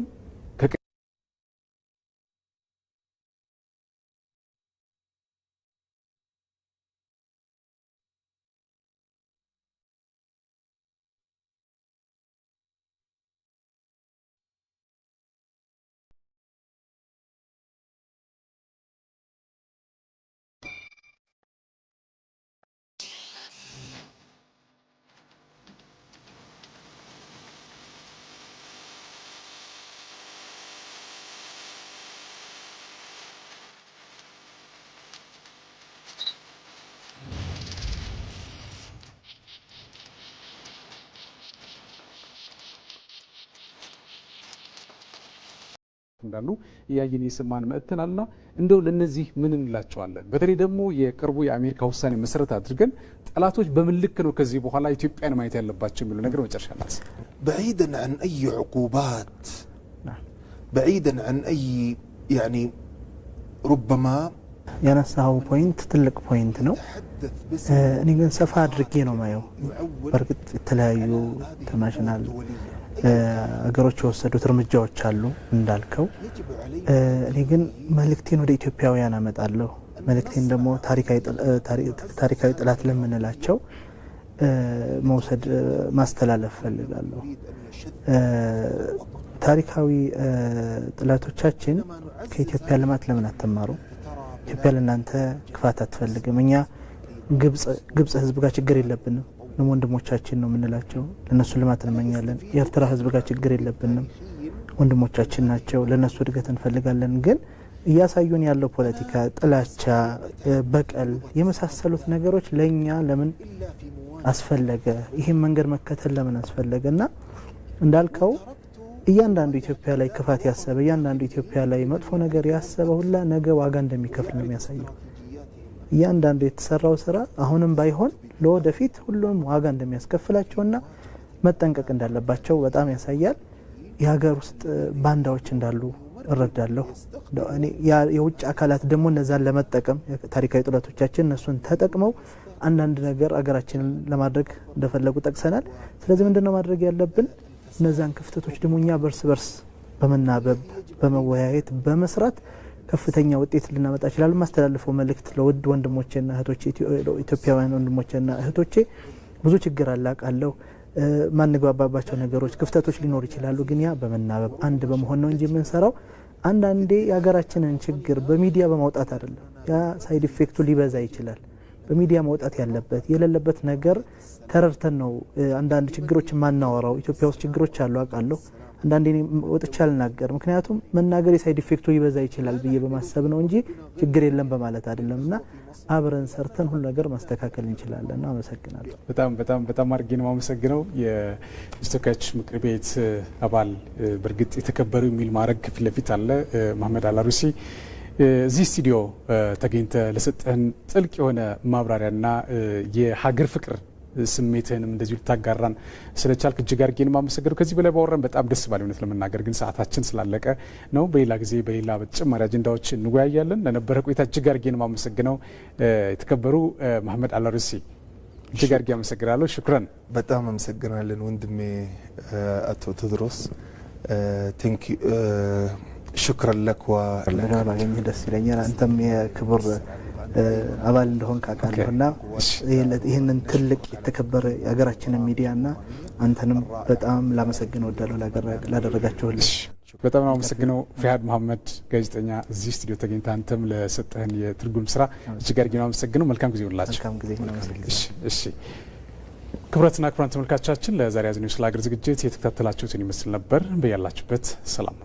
እንዳሉ ያየን የሰማን መጥተናልና እንደው ለነዚህ ምን እንላቸዋለን? በተለይ ደግሞ የቅርቡ የአሜሪካ ውሳኔ መሰረት አድርገን ጠላቶች በመልክ ነው ከዚህ በኋላ ኢትዮጵያን ማየት ያለባቸው የሚሉ ነገር መጨረሻ ናት። بعيدا عن اي عقوبات بعيدا عن اي يعني ربما ያነሳው ፖይንት ትልቅ ፖይንት ነው። እኔ ግን ሰፋ አድርጌ ነው ማየው። በርግጥ የተለያዩ ኢንተርናሽናል አገሮች የወሰዱት እርምጃዎች አሉ እንዳልከው። እኔ ግን መልእክቴን ወደ ኢትዮጵያውያን አመጣለሁ። መልእክቴን ደግሞ ታሪካዊ ጥላት ለምንላቸው መውሰድ ማስተላለፍ ፈልጋለሁ። ታሪካዊ ጥላቶቻችን ከኢትዮጵያ ልማት ለምን አትማሩ? ኢትዮጵያ ለእናንተ ክፋት አትፈልግም። እኛ ግብጽ ህዝብ ጋር ችግር የለብንም፣ ወንድሞቻችን ነው የምንላቸው፣ ለነሱ ልማት እንመኛለን። የኤርትራ ህዝብ ጋር ችግር የለብንም፣ ወንድሞቻችን ናቸው፣ ለነሱ እድገት እንፈልጋለን። ግን እያሳዩን ያለው ፖለቲካ፣ ጥላቻ፣ በቀል የመሳሰሉት ነገሮች ለኛ ለምን አስፈለገ? ይሄን መንገድ መከተል ለምን አስፈለገ? እና እንዳልከው እያንዳንዱ ኢትዮጵያ ላይ ክፋት ያሰበ እያንዳንዱ ኢትዮጵያ ላይ መጥፎ ነገር ያሰበ ሁላ ነገ ዋጋ እንደሚከፍል ነው የሚያሳየው። እያንዳንዱ የተሰራው ስራ አሁንም ባይሆን ለወደፊት ሁሉም ዋጋ እንደሚያስከፍላቸውና መጠንቀቅ እንዳለባቸው በጣም ያሳያል። የሀገር ውስጥ ባንዳዎች እንዳሉ እረዳለሁ። እኔ የውጭ አካላት ደግሞ እነዛን ለመጠቀም ታሪካዊ ጥላቶቻችን እነሱን ተጠቅመው አንዳንድ ነገር አገራችንን ለማድረግ እንደፈለጉ ጠቅሰናል። ስለዚህ ምንድነው ማድረግ ያለብን? እነዛን ክፍተቶች ደግሞ እኛ በርስ በመናበብ በመወያየት በመስራት ከፍተኛ ውጤት ልናመጣ ይችላል። ማስተላለፈው መልእክት ለውድ ወንድሞቼና እህቶቼ ኢትዮጵያውያን ወንድሞቼና እህቶቼ ብዙ ችግር አላቃለሁ። ማንግባባባቸው ነገሮች ክፍተቶች ሊኖር ይችላሉ። ግን ያ በመናበብ አንድ በመሆን ነው እንጂ የምንሰራው አንዳንዴ የሀገራችንን ችግር በሚዲያ በማውጣት አይደለም። ያ ሳይድ ኢፌክቱ ሊበዛ ይችላል። በሚዲያ መውጣት ያለበት የሌለበት ነገር ተረድተን ነው አንዳንድ ችግሮች ማናወራው። ኢትዮጵያ ውስጥ ችግሮች አሉ አውቃለሁ። አንዳንዴ ወጥቻ አልናገር፣ ምክንያቱም መናገር የሳይድ ኢፌክቱ ሊበዛ ይችላል ብዬ በማሰብ ነው እንጂ ችግር የለም በማለት አይደለምና አብረን ሰርተን ሁሉ ነገር ማስተካከል እንችላለን። አመሰግናለሁ። በጣም አድርጌ ነው የማመሰግነው። የተወካዮች ምክር ቤት አባል በእርግጥ የተከበሩ የሚል ማዕረግ ፊት ለፊት አለ። መሐመድ አልአሩሲ እዚህ ስቱዲዮ ተገኝተ ለሰጠን ጥልቅ የሆነ ማብራሪያና የሀገር ፍቅር ስሜትህንም እንደዚሁ ልታጋራን ስለቻልክ እጅግ አድርጌ ነው የማመሰግነው። ከዚህ በላይ ባወራን በጣም ደስ ባለ እውነት ለመናገር ግን ሰዓታችን ስላለቀ ነው። በሌላ ጊዜ በሌላ በተጨማሪ አጀንዳዎች እንወያያለን። ለነበረ ቆይታ እጅግ አድርጌ ነው የማመሰግነው። የተከበሩ መሐመድ አልአሩሲ እጅግ አድርጌ አመሰግናለሁ። ሽኩራን። በጣም አመሰግናለን ወንድሜ አቶ ቴድሮስ። ቴንክ ዩ ሽኩራን ለክ ባገኘ ደስ ይለኛል። አንተም የክብር አባል እንደሆን ካቃለሁና ይህንን ትልቅ የተከበረ የሀገራችንን ሚዲያና አንተንም በጣም ላመሰግን ወዳለሁ ላደረጋችሁልኝ። በጣም ነው አመሰግነው። ፊሃድ መሐመድ ጋዜጠኛ እዚህ ስቱዲዮ ተገኝታ አንተም ለሰጠህን የትርጉም ስራ እጅግ አድርጌ ነው አመሰግነው። መልካም ጊዜ ይሁንላችሁ። መልካም ጊዜ ይሁንላችሁ። እሺ ክቡራትና ክቡራን ተመልካቾቻችን ለዛሬ ያዝነው ስለ ሀገር ዝግጅት የተከታተላችሁትን ይመስል ነበር። በያላችሁበት ሰላም